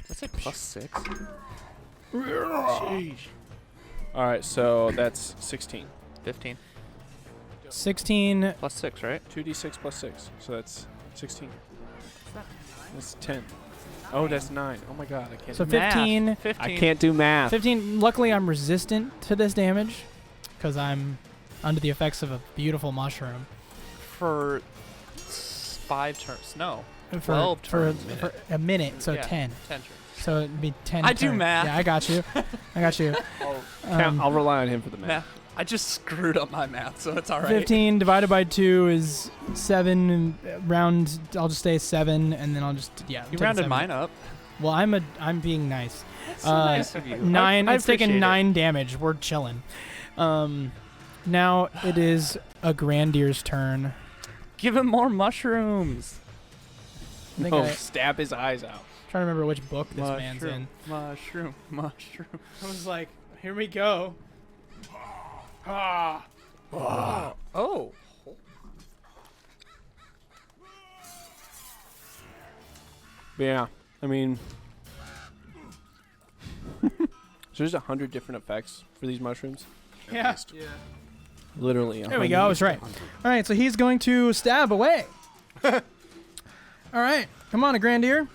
Let's say plus 6. Sheesh. All right, so that's 16. 15. 16. Plus 6, right? 2d6 plus 6. So that's 16. That's 10. Oh, that's 9. Oh my god, I can't So do math. 15. 15. I can't do math. 15. Luckily, I'm resistant to this damage because I'm under the effects of a beautiful mushroom. For 5 turns. No. For, 12 turns. For a minute, so Yeah, 10. 10 turns. So it'd be 10 I do turns. math. Yeah, I got you. I got you. I'll rely on him for the math. Math. I just screwed up my math, so it's all right. 15 divided by 2 is 7. Round, I'll just say 7, and then I'll just, You take a rounded 7. mine up. Well, I'm being nice. That's so nice of you. 9. I It's taken appreciate it. 9 damage. We're chilling. Now it is a Grandier's turn. Give him more mushrooms. I think Oh, I stab his eyes out. trying to remember which book this man's in. Mushroom. I was like, here we go. Ah. Oh. Yeah, I mean, so there's 100 different effects for these mushrooms. Yeah. Literally. There we go. I was right. All right, so he's going to stab away. All right, come on, a Grandier.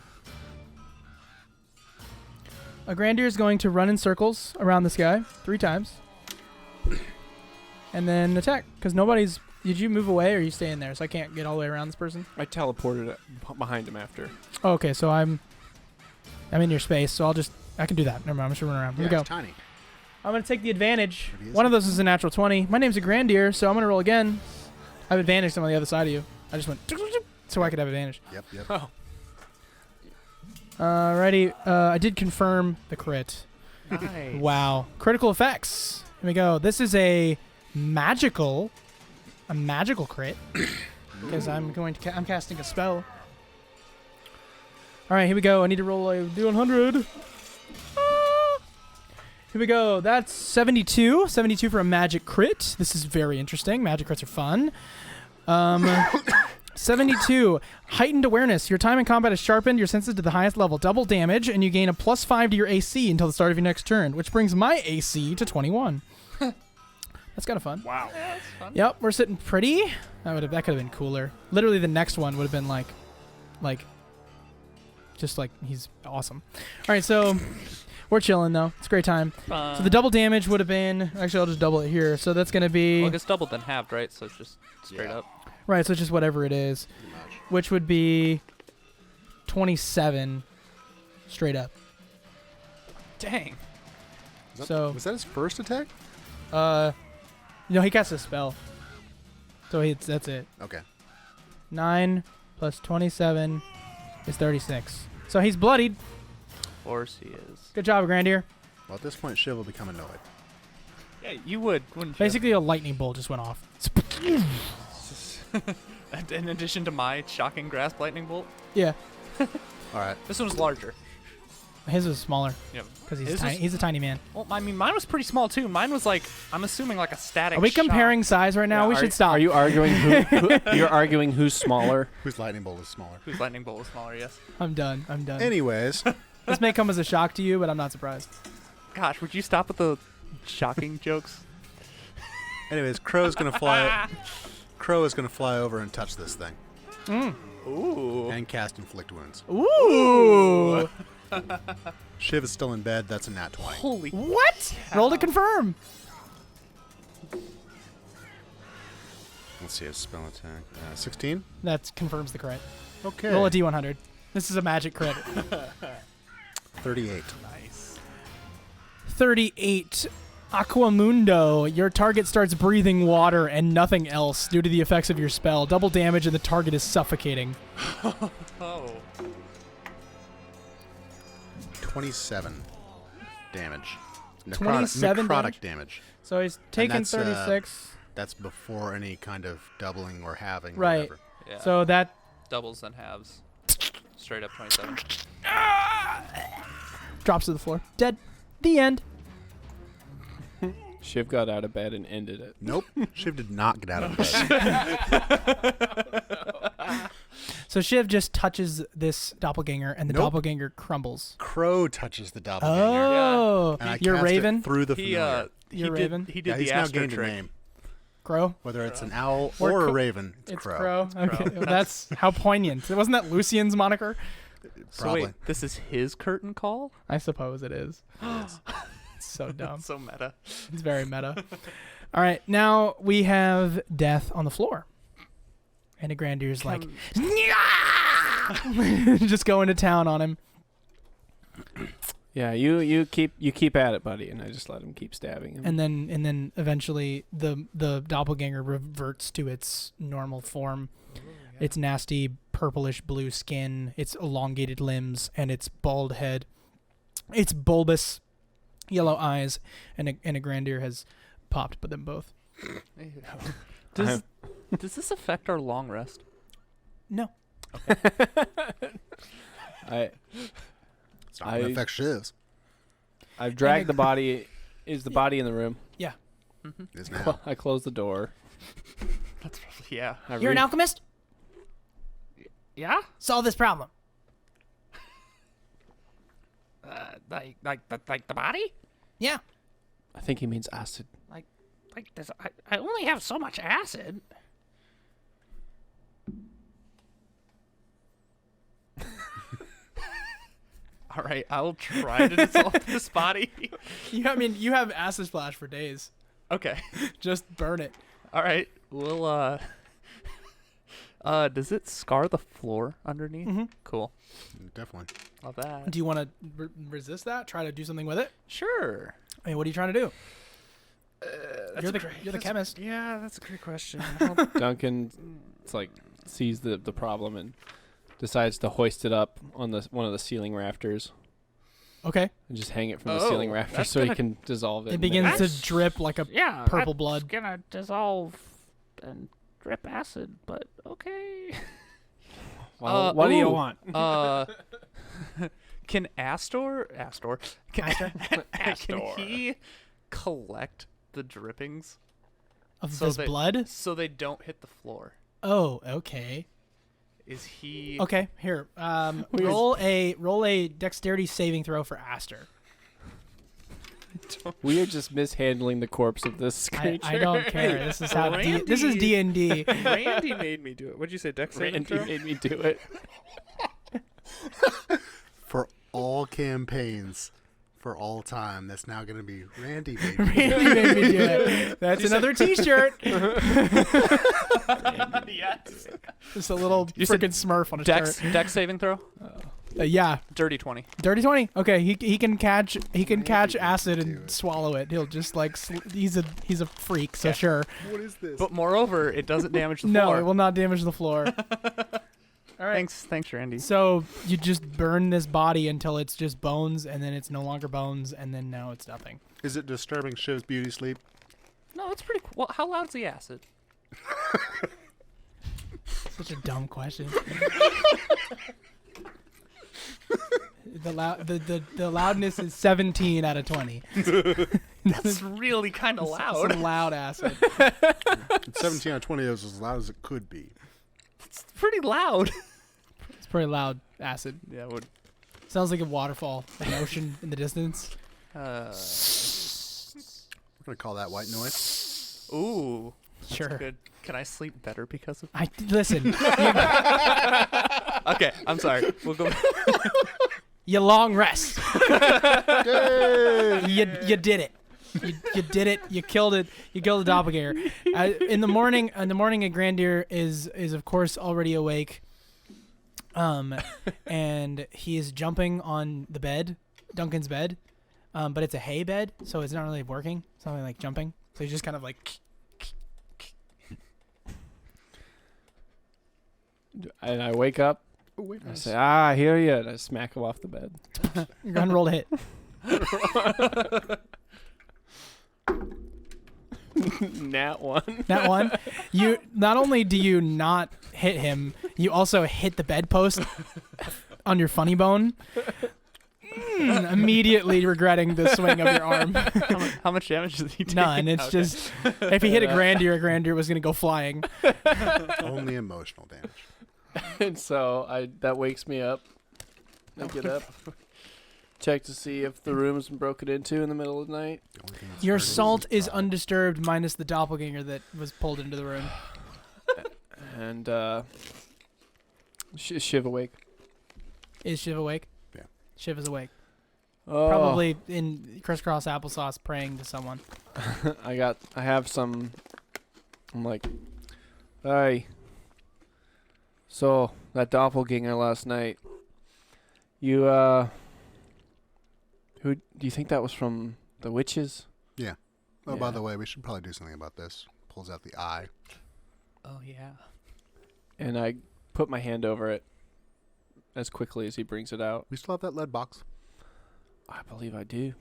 A Grandier is going to run in circles around this guy 3 times. And then attack, because nobody's... Did you move away, or are you staying there? So I can't get all the way around this person? I teleported it behind him after. Oh, okay, so I'm in your space, so I can do that. Never mind, I'm just running around. Here we go. It's tiny. I'm going to take the advantage. What is One it? of those is a natural 20. My name's a Grandier, so I'm going to roll again. I have advantage. I'm on the other side of you. I just went so I could have advantage. Yep. Oh. Alrighty. I did confirm the crit. Nice. Wow. Critical effects. Here we go. This is a magical crit because I'm I'm casting a spell. All right, here we go. I need to roll a D100. Here we go. That's 72. 72 for a magic crit. This is very interesting. Magic crits are fun. 72. Heightened awareness. Your time in combat is sharpened. Your senses to the highest level. Double damage, and you gain a +5 to your AC until the start of your next turn, which brings my AC to 21. That's kind of fun. Wow. Yeah, that's fun. Yep, we're sitting pretty. That could have been cooler. Literally, the next one would have been like, just like he's awesome. All right, so we're chilling though. It's a great time. Fun. So the double damage would have been. Actually, I'll just double it here. So that's gonna be Well, it's doubled then halved, right? So it's just straight Yeah. up. right. So it's just whatever it is, Pretty much. which would be 27 straight up. Dang. Was that his first attack? He casts a spell. So that's it. Okay. 9 plus 27 is 36. So he's bloodied. Of course he is. Good job, Grandier. Well, at this point, Shiv will become annoyed. Yeah, you would, wouldn't you? Basically, a lightning bolt just went off. In addition to my shocking grasp lightning bolt, Yeah, All right. this one was larger. his was smaller Yep. because he's His tiny. was- He's a tiny man. Well, I mean, mine was pretty small too. Mine was like, I'm assuming like a static. Are we shock. comparing size right now? Yeah, We should stop. Are you arguing you're arguing who's smaller? Whose lightning bolt is smaller? Whose lightning bolt was smaller? Yes. I'm done. Anyways, This may come as a shock to you, but I'm not surprised. Gosh, would you stop with the shocking jokes? Crow's gonna fly. Crow is gonna fly over and touch this thing Ooh. and cast inflict wounds. Ooh! Shiv is still in bed. That's a nat 20. Holy. What? Roll to confirm. Let's see his spell attack. 16. That confirms the crit. Okay. Roll a D100. This is a magic crit. 38. Nice. 38. Aquamundo. Your target starts breathing water and nothing else due to the effects of your spell. Double damage and the target is suffocating. Oh. 27 damage. 27 necrotic damage. So So he's taken that's, 36. That's before any kind of doubling or halving. Or Right. whatever. Yeah. So that doubles and halves. Straight up 27. drops to the floor. Dead. The end. Shiv got out of bed and ended it. Nope. Shiv did not get out of bed. So Shiv just touches this doppelganger, and the Nope. doppelganger crumbles. Crow touches the doppelganger. Oh, And I you're cast Raven. it through the He familiar. You're Raven? He did Yeah, he's the now Aster gained a trick. name. Crow. Whether it's an owl Or or a co- raven, it's Crow. Okay, well, that's how poignant. Wasn't that Lucian's moniker? So Probably. wait, this is his curtain call? I suppose it is. It's so dumb. So meta. It's very meta. All right, now we have Death on the floor. And a Grandir's like, just going to town on him. Yeah, you keep at it, buddy, and I just let him keep stabbing him. And then eventually the doppelganger reverts to its normal form. Its nasty purplish blue skin, its elongated limbs, and its bald head. Its bulbous yellow eyes, and a Grandir has popped by them both. Does this affect our long rest? No. I It's not going to affect Shivs. I've dragged the body. Is the body in the room? Yeah. Mm-hmm. It's now. I close the door. That's probably, yeah. I You're an alchemist? Yeah? Solve this problem. Like the body? Yeah. I think he means acid. Like this, I only have so much acid. All right, I'll try to dissolve this body. You have acid splash for days. Okay. Just burn it. All right. We'll does it scar the floor underneath? Mm-hmm. Cool. Definitely. Love that. Do you want to resist that? Try to do something with it? Sure. I mean, what are you trying to do? That's You're the great- you're the that's- chemist. Yeah, that's a great question. Duncan, it's like sees the problem and decides to hoist it up on one of the ceiling rafters Okay. and just hang it from the Oh, ceiling rafters that's so he gonna- can dissolve it. It and begins then- to drip like a Yeah. purple that's blood. gonna dissolve and drip acid, but okay. Well, what do you ooh. want? Can Astor can, Astor? can he collect the drippings Of So this they- blood? so they don't hit the floor? Oh, okay. Is he Okay, here. Roll a dexterity saving throw for Aster. We are just mishandling the corpse of this creature. I don't care. This is how Randy. this is D&D. Randy made me do it. What'd you say, Dex saving Randy throw? made me do it. For all campaigns, for all time, that's now going to be Randy made me. Randy made me do it. That's another T-shirt. Yes. Just a little You said freaking Smurf on a Dex shirt. saving throw? Yeah, Dirty 20. dirty 20. Okay, he can catch Randy acid would and do it. swallow it. He'll just like he's a freak. So Yeah. sure. What is this? But moreover, it doesn't damage the No, floor. it will not damage the floor. All right. Thanks, Randy. So you just burn this body until it's just bones, and then it's no longer bones, and then now it's nothing. Is it disturbing Shiv's beauty sleep? No, it's pretty cool. Well, how loud's the acid? Such a dumb question. The loudness is 17 out of 20. That's really kind of loud. Some loud acid. 17 out of 20 is as loud as it could be. It's pretty loud. It's pretty loud acid. Yeah, it would. Sounds like a waterfall, an ocean in the distance. We're going to call that white noise. Ooh. That's Sure. good. Can I sleep better because of? Listen. Okay, I'm sorry. We'll go. You long rest. Yay! You did it. You did it. You killed it. You killed the doppelganger. In the morning, a Grandir is of course already awake. And he is jumping on the bed, Duncan's bed, but it's a hay bed, so it's not really working. It's not really like jumping. So he's just kind of like. And I wake up. I say, I hear you. And I smack him off the bed. You're gonna roll to hit. Nat one. That one. You not only do you not hit him, you also hit the bedpost on your funny bone. Immediately regretting the swing of your arm. How much damage did he take? None. It's just if he hit a grandier was gonna go flying. Only emotional damage. And so that wakes me up. I get up, check to see if the room's been broken into in the middle of the night. The only thing that's Your hurting salt is pride. undisturbed, minus the doppelganger that was pulled into the room. And Shiv awake. Is Shiv awake? Yeah. Shiv is awake. Oh, Probably in crisscross applesauce praying to someone. I have some. I'm like, hey. So that doppelganger last night. You who do you think that was from? The witches? Yeah. Oh, by Yeah. the way, we should probably do something about this. Pulls out the eye. Oh yeah. And I put my hand over it as quickly as he brings it out. We still have that lead box. I believe I do.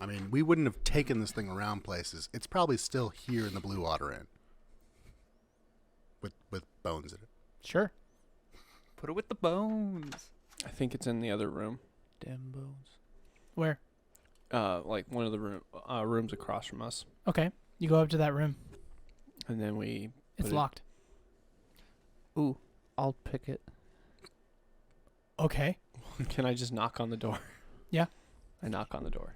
I mean, we wouldn't have taken this thing around places. It's probably still here in the Blue Water Inn. With bones in it. Sure. Put it with the bones. I think it's in the other room. Damn bones. Where? Like one of the rooms across from us. Okay. You go up to that room. And then we It's put it- locked. Ooh, I'll pick it. Okay. Can I just knock on the door? Yeah. I knock on the door.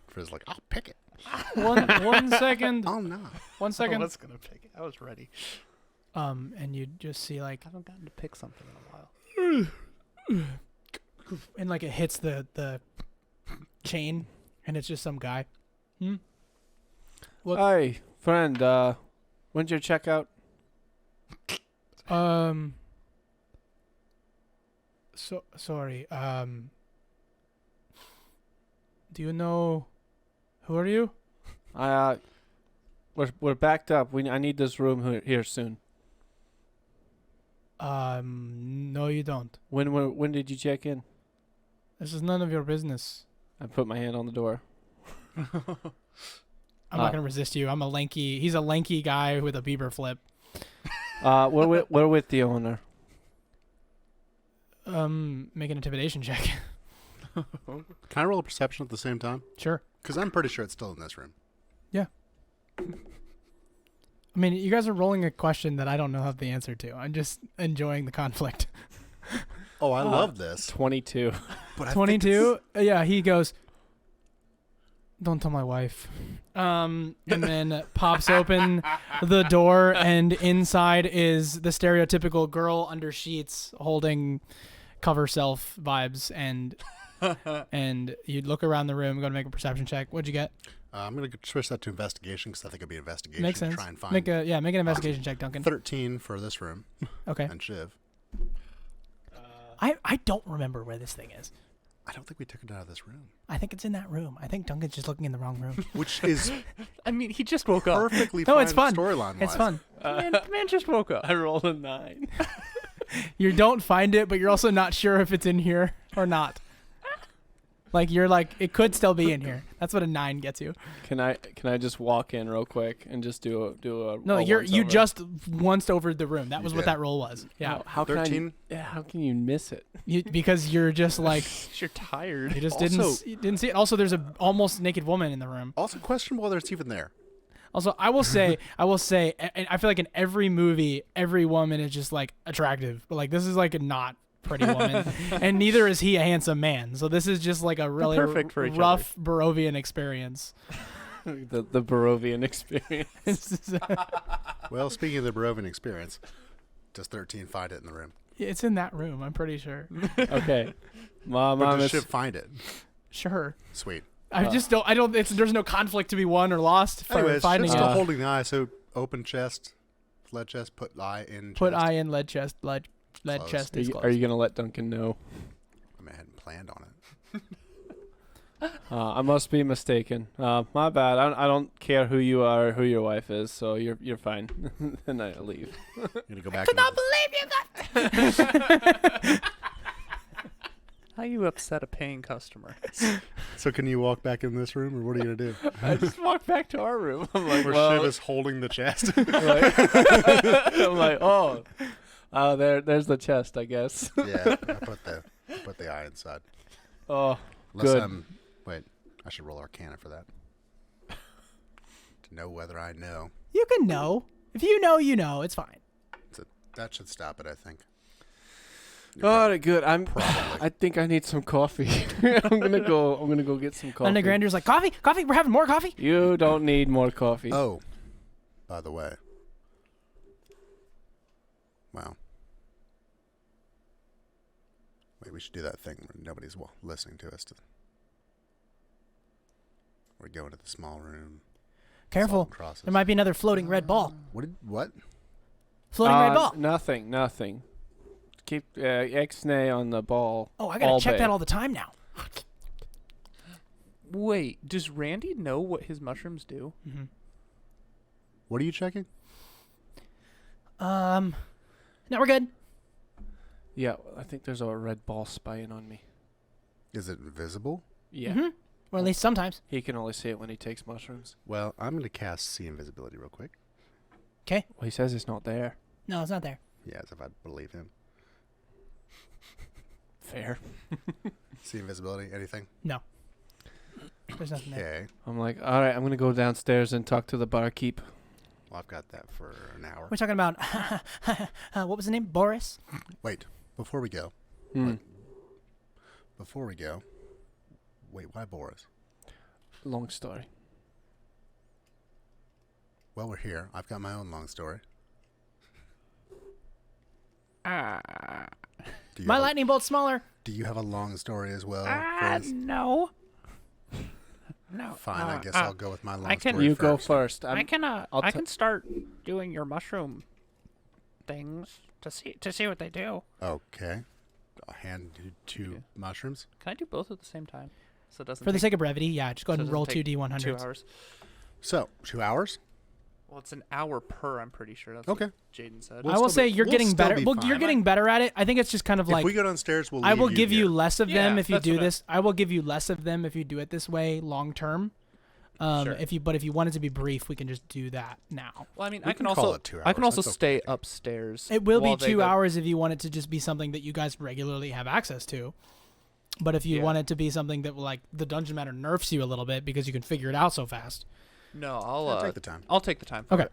Frizz like, I'll pick it. One second. Oh, no. 1 I second. was gonna pick it. I was ready. And you just see like I haven't gotten to pick something in a while. and like it hits the chain and it's just some guy. What? Hey, friend, when's your checkout? So sorry. Do you know who are you? We're backed up. I need this room here soon. No you don't. When did you check in? This is none of your business. I put my hand on the door. I'm not gonna resist you. He's a lanky guy with a Bieber flip. We're with the owner. Make an intimidation check. Can I roll a perception at the same time? Sure. Because I'm pretty sure it's still in this room. I mean, you guys are rolling a question that I don't know the answer to. I'm just enjoying the conflict. Oh, I love this. 22. But I think 22? Yeah, he goes, don't tell my wife. And then pops open the door, and inside is the stereotypical girl under sheets holding cover self vibes. And you look around the room, go to make a perception check. What'd you get? I'm going to switch that to investigation because I think it'd be investigation Makes to sense. try and find Make an investigation check, Duncan. 13 for this room Okay. and Shiv. I don't remember where this thing is. I don't think we took it out of this room. I think it's in that room. I think Duncan's just looking in the wrong room. Which is I mean, he just woke up. perfectly No, fine it's fun. storyline-wise. It's fun. Man just woke up. I rolled a 9. You don't find it, but you're also not sure if it's in here or not. Like you're like it could still be in here. That's what a 9 gets you. Can I just walk in real quick and just do a No, a you once-over? just once over the room. That was You what did. that roll was. Yeah, How 13? how can you miss it? because you're just like You're tired. you just Also- didn't see it. Also, there's a almost naked woman in the room. Also questionable whether it's even there. Also, I will say, and I feel like in every movie, every woman is just like attractive, but like this is like a not pretty woman, and neither is he a handsome man. So this is just like a really perfect for each rough Barovian experience. the Barovian experience. Well, speaking of the Barovian experience, does 13 find it in the room? It's in that room. I'm pretty sure. Okay, Or Mom, does it's Shiv find it? Sure. Sweet. I just don't. I don't. There's no conflict to be won or lost for Anyways, finding Shiv's it. still holding the eye, so open chest, lead chest, put eye in Put chest. eye in lead chest. Lead Close. chest are is you, closed. are you gonna let Duncan know? I mean, I hadn't planned on it. I must be mistaken. My bad. I don't care who you are, or who your wife is. So you're fine. And I leave. I'm gonna go back. I cannot I How you upset a paying customer? So can you walk back in this room, or what are you gonna do? I just walked back to our room. I'm like, Where well, Shiv is holding the chest. I'm like, oh, there's the chest, I guess. Yeah, I put the eye inside. Oh, Unless good. wait, I should roll Arcana for that. To know whether I know. You can know. If you know, you know. It's fine. So that should stop it, I think. All right, good. Probably. I think I need some coffee. I'm gonna go get some coffee. And the Grander's like, coffee? Coffee? We're having more coffee? You don't need more coffee. Oh, by the way. Wow. Wait, we should do that thing where nobody's listening to us. We're going to the small room. Careful. Crosses. There might be another floating red ball. What? Floating red ball. Nothing. Keep X-nay on the ball. Oh, I gotta check that all the time now. Wait, does Randy know what his mushrooms do? Mm-hmm. What are you checking? No, we're good. Yeah, I think there's a red ball spying on me. Is it visible? Yeah. Mm-hmm. Or at least sometimes. He can only see it when he takes mushrooms. Well, I'm going to cast See Invisibility real quick. Okay. Well, he says it's not there. No, it's not there. Yeah, as if I believe him. Fair. See Invisibility, anything? No. There's nothing there. Okay. I'm like, all right, I'm going to go downstairs and talk to the barkeep. Well, I've got that for an hour. We're talking about, what was the name? Boris? Wait, before we go. Hmm. Wait, why Boris? Long story. Well, we're here. I've got my own long story. Do you My have lightning bolt's smaller. do you have a long story as well, Ah, Frizz? no. No. Fine, I guess I'll go with my long I can- story You go first. first. I can I'll I t- can start doing your mushroom things to see what they do. Okay. I'll hand you two Okay. mushrooms. Can I do both at the same time? So it doesn't For the take sake of brevity, yeah, just go ahead So and it roll doesn't two take 2 D100s. hours. So, 2 hours? Well, it's an hour per, I'm pretty sure. That's Okay. what Jaden said. We'll I will still say be- you're we'll getting still better. be Well, you're fine. getting better at it. I think it's just kind of If like we go downstairs, we'll I leave will give you here. less of them Yeah, if you that's do what I- this. I will give you less of them if you do it this way long term. Sure. If you want it to be brief, we can just do that now. Well, I mean, We I can can call also it 2 I can hours, also that's stay okay. upstairs. It will be while they 2 go- hours if you want it to just be something that you guys regularly have access to. But if you Yeah. want it to be something that like the dungeon matter nerfs you a little bit because you can figure it out so fast. No, Yeah, take the time. I'll take the time. Okay.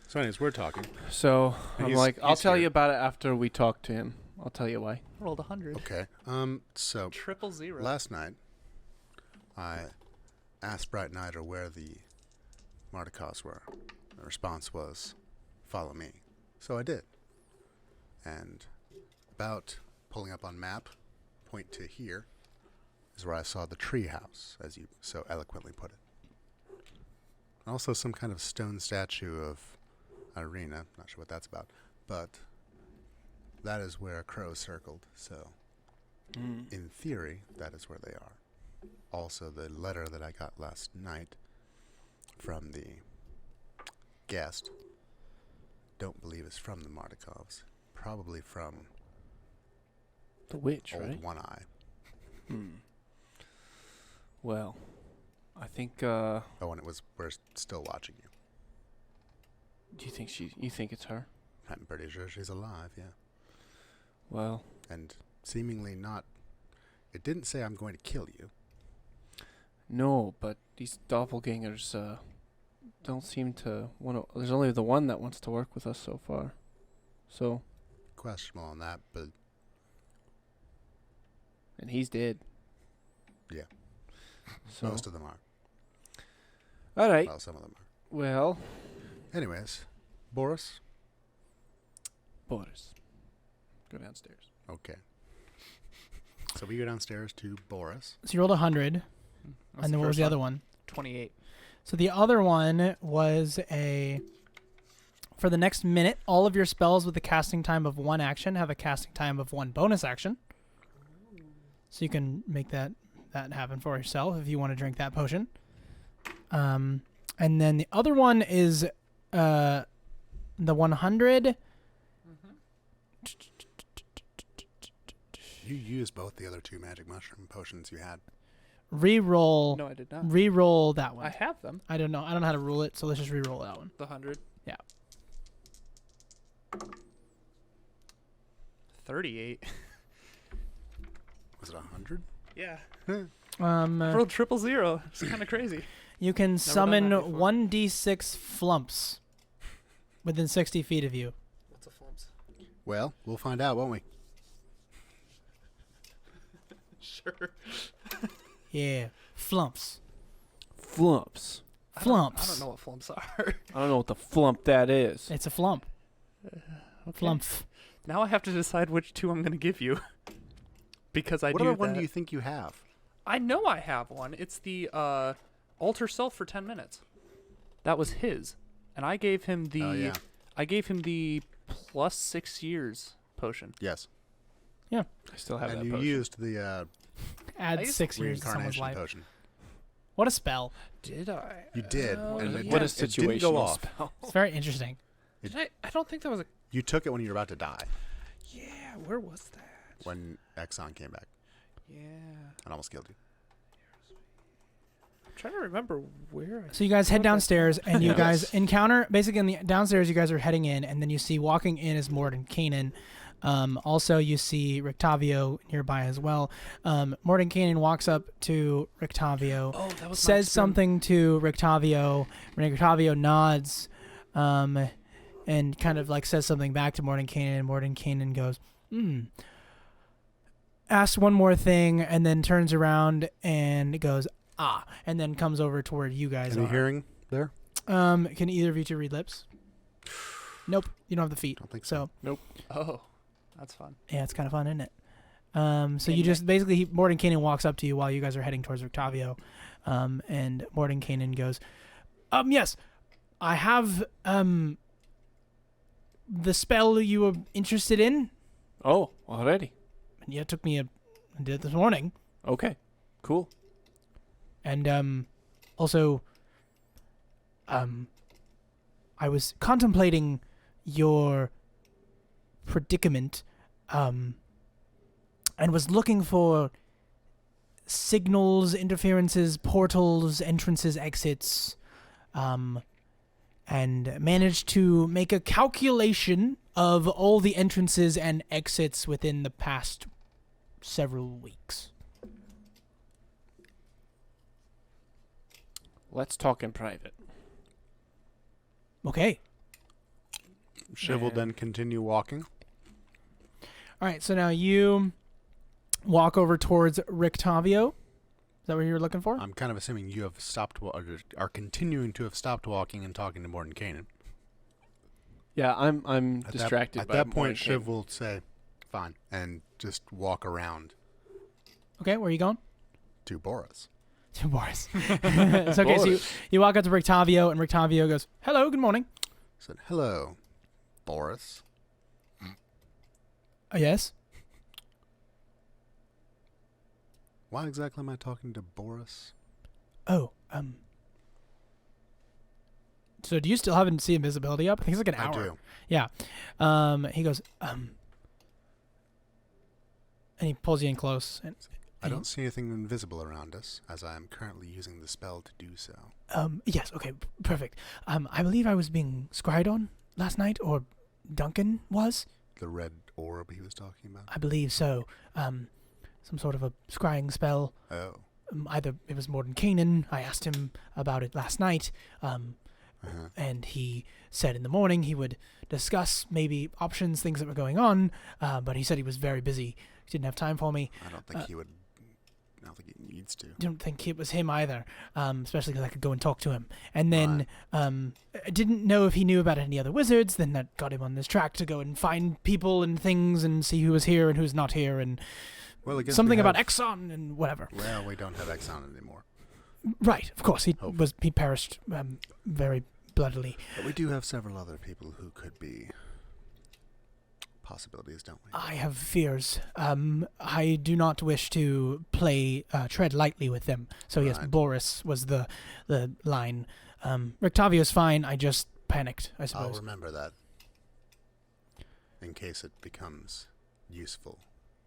So anyways, we're talking. So And I'm he's- like, I'll he's tell here. you about it after we talk to him. I'll tell you why. Rolled 100. Okay. So Triple zero. last night, I asked Bright Nighter where the Mardikas were. The response was, "Follow me." So I did. And about pulling up on map, point to here, is where I saw the tree house, as you so eloquently put it. Also some kind of stone statue of Irina. Not sure what that's about. But that is where Crow circled, so in theory, that is where they are. Also, the letter that I got last night from the guest, don't believe is from the Mardikovs. Probably from The witch, Old right? One Eye. Well, I think. Oh, and it was, we're still watching you. Do you think you think it's her? I'm pretty sure she's alive, yeah. Well, And seemingly not. It didn't say I'm going to kill you. no, but these doppelgangers don't seem to want to. There's only the one that wants to work with us so far. So, Questionable on that, but and he's dead. Yeah. So, most of them are. all right. Well, some of them are. Well, Anyways, Boris? Boris, go downstairs. Okay. So we go downstairs to Boris. So you rolled 100, That's and then what was first the other one? 28. So the other one was for the next minute, all of your spells with a casting time of 1 action have a casting time of 1 bonus action. So you can make that happen for yourself if you want to drink that potion. And then the other one is the 100. You used both the other 2 magic mushroom potions you had. Reroll. No, I did not. Reroll that one. I have them. I don't know. I don't know how to rule it, so let's just reroll that one. The 100. Yeah. 38. Was it 100? Yeah. You Rolled 000. It's kind of crazy. can summon that before. 1d6 flumps within 60 feet of you. What's a flumps? Well, we'll find out, won't we? Sure. Yeah, flumps. Flumps. Flumps. I don't know what flumps are. I don't know what the flump that is. It's a flump. Okay. Flump. Now I have to decide which 2 I'm going to give you. Because I What do other one that. do you think you have? I know I have one. It's the alter self for 10 minutes. That was his. And I gave him the Oh, yeah. I gave him the plus 6 years potion. Yes. I still have And that you potion. used the Add used 6 years to someone's reincarnation life. potion. What a spell. Did I? You did. And it, What a it didn't go situational off. spell. It's very interesting. Did I don't think that was a. You took it when you were about to die, Yeah, where was that? when Exxon came back Yeah. and almost killed you. I'm trying to remember where I. So you guys head wrote that downstairs, down. and you Yes. guys encounter basically downstairs. You guys are heading in, and then you see walking in is Mordenkainen. Also, you see Rictavio nearby as well. Mordenkainen walks up to Rictavio, Oh, that was says something to Rictavio. Rictavio nods, and kind of like says something back to Mordenkainen. And Mordenkainen goes, asks one more thing, and then turns around and goes, ah, and then comes over to where you guys Any are. hearing there? Can either of you 2 read lips? Nope, you don't have the feet. Don't think so. So Oh, that's fun. yeah, it's kind of fun, isn't it? So you And just basically Mordenkainen walks up to you while you guys are heading towards Rictavio, and Mordenkainen goes, yes, I have the spell you were interested in. Oh, already. Yeah, it took me I did it this morning, Okay. Cool. and also I was contemplating your predicament, and was looking for signals, interferences, portals, entrances, exits, and managed to make a calculation of all the entrances and exits within the past several weeks. Let's talk in private. Okay. Shiv will then continue walking. All right, so now you walk over towards Rictavio. Is that what you were looking for? I'm kind of assuming you have stopped, or are continuing to have stopped walking and talking to Mordenkainen. Yeah, I'm At distracted At by that point, Mordenkainen. Shiv will say, "Fine," and just walk around Okay, where are you going? to Boris. To Boris. It's okay, so you walk up to Rictavio, and Rictavio goes, hello, good morning. Said, "Hello, Boris." Yes? Why exactly am I talking to Boris? Oh, so do you still have see invisibility up? I think it's like an hour. I do. Yeah. He goes, and he pulls you in close. And I don't see anything invisible around us, as I am currently using the spell to do so. yes, okay, perfect. I believe I was being scryed on last night, or Duncan was. The red orb he was talking about? I believe so. Some sort of a scrying spell. Oh. Either it was Mordenkainen. I asked him about it last night. Uh-huh. And he said in the morning he would discuss maybe options, things that were going on. But he said he was very busy. He didn't have time for me. I don't think he would. I don't think he needs to. Don't think it was him either, especially because I could go and talk to him. And then I didn't know if he knew about any other wizards. Then that got him on this track to go and find people and things and see who was here and who's not here and Well, I guess something we about have- Exxon and whatever. Well, we don't have Exxon anymore. Right, of course. He Hopefully. perished very bloodily. But we do have several other people who could be possibilities, don't we? I have fears. I do not wish to tread lightly with them. So yes, Right. Boris was the line. Rictavio's fine. I just panicked, I I'll suppose. remember that in case it becomes useful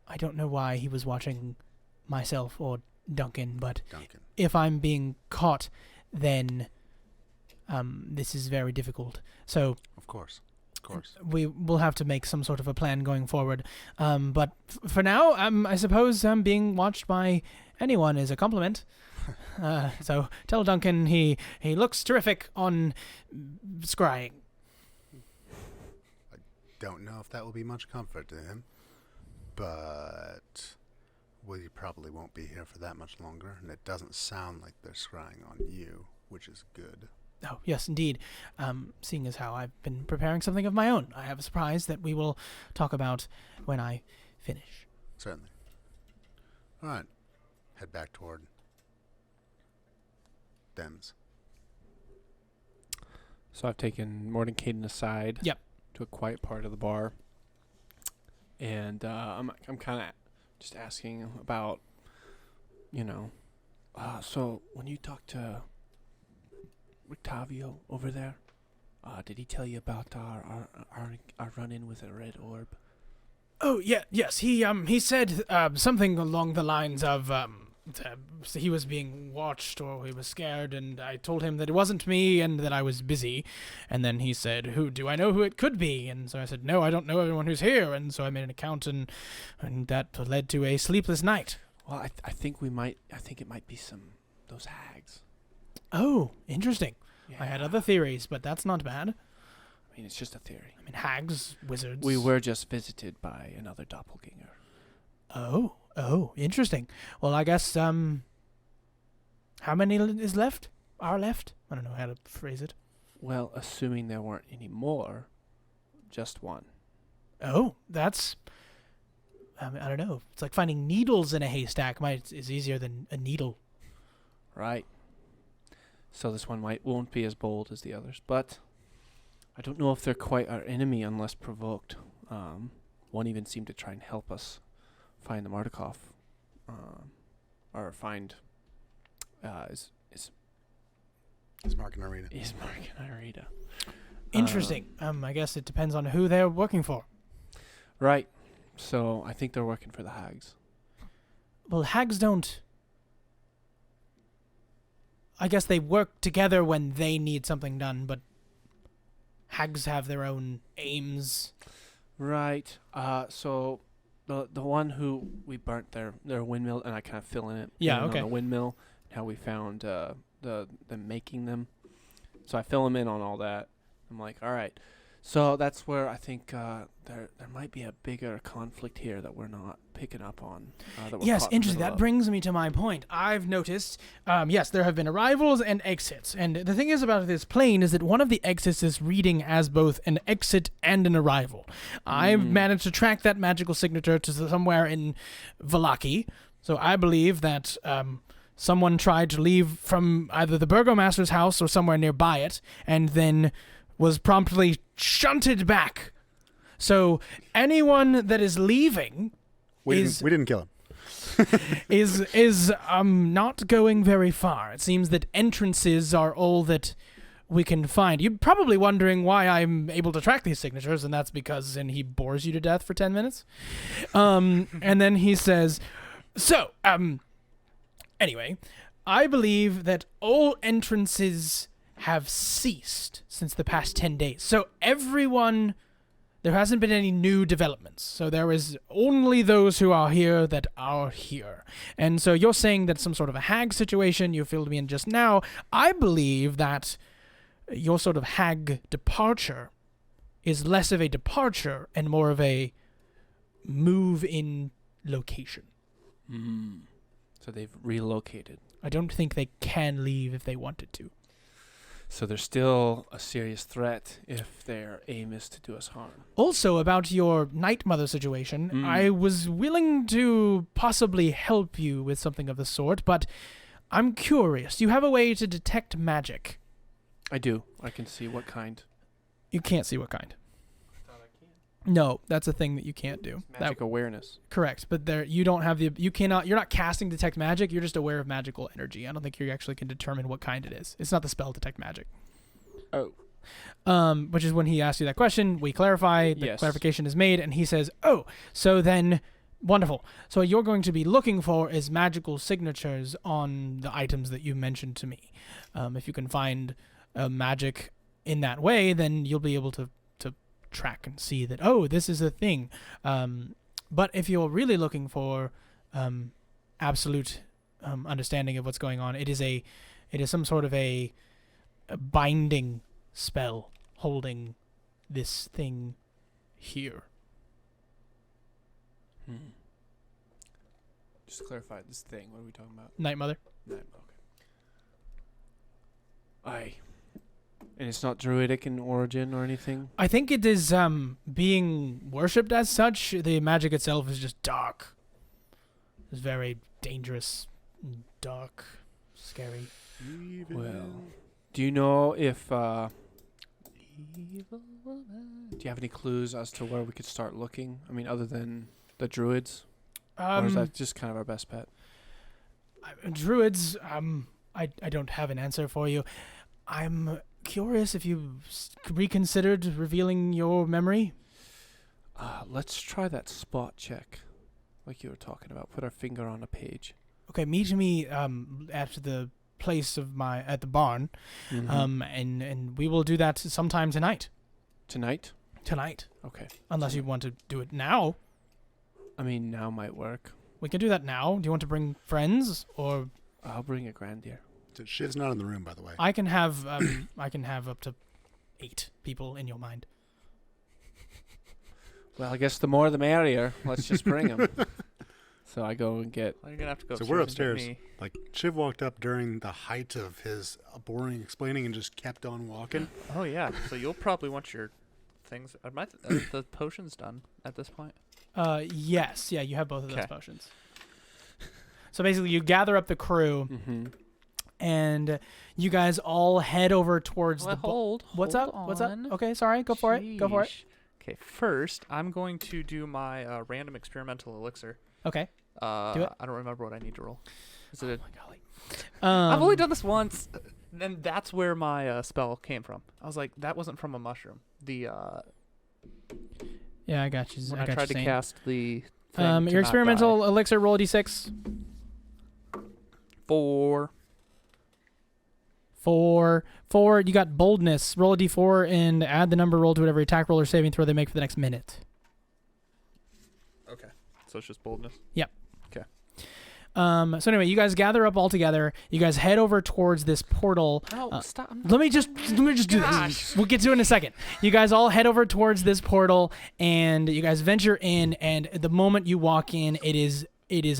I don't know why he was watching myself or Duncan, but Duncan. if I'm being caught, then this is very difficult. So Of course. Of course. we will have to make some sort of a plan going forward. But for now, I suppose being watched by anyone is a compliment. So tell Duncan he looks terrific on scrying. Don't know if that will be much comfort to him, but we probably won't be here for that much longer, and it doesn't sound like they're scrying on you, which is good. Oh, yes, indeed. Seeing as how I've been preparing something of my own, I have a surprise that we will talk about when I finish. Certainly. All right. Head back toward Dems. So I've taken Mordenkainen aside. Yep. To a quiet part of the bar, and I'm kind of just asking about, so when you talked to Rictavio over there, did he tell you about our run-in with a red orb? Oh, yeah, yes. He said something along the lines of he was being watched or he was scared, and I told him that it wasn't me and that I was busy. And then he said, "Who do I know who it could be?" And so I said, "No, I don't know everyone who's here." And so I made an account, and that led to a sleepless night. Well, I think it might be those hags. Oh, interesting. Yeah. I had other theories, but that's not bad. I mean, it's just a theory. I mean, hags, wizards. We were just visited by another doppelganger. Oh, interesting. Well, I guess, how many are left? I don't know how to phrase it. Well, assuming there weren't any more, just one. Oh, that's, I don't know. It's like finding needles in a haystack is easier than a needle. Right. So this one won't be as bold as the others, but I don't know if they're quite our enemy unless provoked. One even seemed to try and help us find the Mardukov, or find is Mark and Arena. Is Mark and Arita. Interesting. I guess it depends on who they're working for. Right. So I think they're working for the hags. Well, hags don't. I guess they work together when they need something done, but hags have their own aims. Right. So the one who we burnt their windmill, and I kind of fill in it. Yeah, on okay. the windmill, how we found them making them. So I fill them in on all that. I'm like, all right. So that's where I think there might be a bigger conflict here that we're not picking up on. Yes, interesting. That brings me to my point. I've noticed, yes, there have been arrivals and exits. And the thing is about this plane is that one of the exits is reading as both an exit and an arrival. I've managed to track that magical signature to somewhere in Valaki. So I believe that someone tried to leave from either the burgomaster's house or somewhere nearby it, and then was promptly shunted back. So anyone that is leaving We didn't kill him. is not going very far. It seems that entrances are all that we can find. You're probably wondering why I'm able to track these signatures, and that's because he bores you to death for 10 minutes. And then he says, anyway, I believe that all entrances have ceased since the past 10 days. So there hasn't been any new developments. So there is only those who are here that are here. And so you're saying that some sort of a hag situation you filled me in just now. I believe that your sort of hag departure is less of a departure and more of a move in location. So they've relocated. I don't think they can leave if they wanted to. So they're still a serious threat if their aim is to do us harm. Also, about your Night Mother situation, I was willing to possibly help you with something of the sort, but I'm curious. You have a way to detect magic. I do. I can see what kind. You can't see what kind. No, that's a thing that you can't do. Magic awareness. Correct, but you're not casting detect magic, you're just aware of magical energy. I don't think you actually can determine what kind it is. It's not the spell detect magic. Oh. Which is when he asked you that question, we clarify, the Yes. clarification is made, and he says, "Oh, so then Wonderful. So what you're going to be looking for is magical signatures on the items that you mentioned to me. If you can find magic in that way, then you'll be able to track and see that, oh, this is a thing. But if you're really looking for absolute understanding of what's going on, it is some sort of a binding spell holding this thing here. Just to clarify this thing. What are we talking about? Night Mother. Okay. Aye. And it's not druidic in origin or anything? I think it is being worshipped as such. The magic itself is just dark. It's very dangerous, dark, scary. Well, do you know if... do you have any clues as to where we could start looking? I mean, other than the druids? Or is that just kind of our best bet? Druids, I don't have an answer for you. I'm curious if you reconsidered revealing your memory. Let's try that spot check, like you were talking about. Put our finger on a page. Okay, meet me at the place of at the barn, and we will do that sometime tonight. Tonight? Tonight. Okay. Unless you want to do it now. I mean, now might work. We can do that now. Do you want to bring friends, or I'll bring a grandier. So Shiv's not in the room, by the way. I can have up to 8 people in your mind. Well, I guess the more the merrier. Let's just bring them. So I go and get... Well, you're going to have to go So upstairs we're and get upstairs. me. Like, Shiv walked up during the height of his boring explaining and just kept on walking. Oh, yeah. So you'll probably want your things. Are the potions done at this point? Yes. Yeah, you have both of those 'Kay. potions. So basically, you gather up the crew, Mm-hmm. and you guys all head over towards Well, the... What's hold up? What's up? on. Okay, sorry. Go for it. Go for it. Sheesh. Okay, first, I'm going to do my random experimental elixir. Okay. Do it. I don't remember what I need to roll. Is it Oh a, my golly. I've only done this once. And that's where my spell came from. I was like, that wasn't from a mushroom. The Yeah, I got you. when I I got tried you to saying. cast the thing to Your not experimental die. elixir, roll a d6. 4. 4. You got boldness. Roll a d4 and add the number rolled to whatever attack roll or saving throw they make for the next minute. Okay. So it's just boldness. So anyway, you guys gather up all together. You guys head over towards this portal. Oh, stop. Let me just do this. We'll get to it in a second. You guys all head over towards this portal, and you guys venture in. And the moment you walk in, it is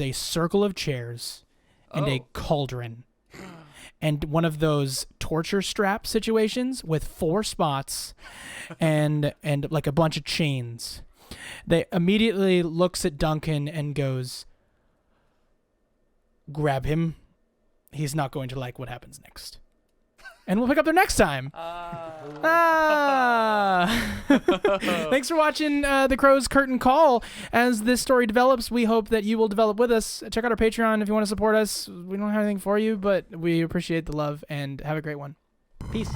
a circle of chairs and a Oh. cauldron, and one of those torture strap situations with 4 spots, and like a bunch of chains. They immediately looks at Duncan and goes, "Grab him. He's not going to like what happens next." And we'll pick up there next time. Thanks for watching The Crow's Curtain Call. As this story develops, we hope that you will develop with us. Check out our Patreon if you want to support us. We don't have anything for you, but we appreciate the love, and have a great one. Peace.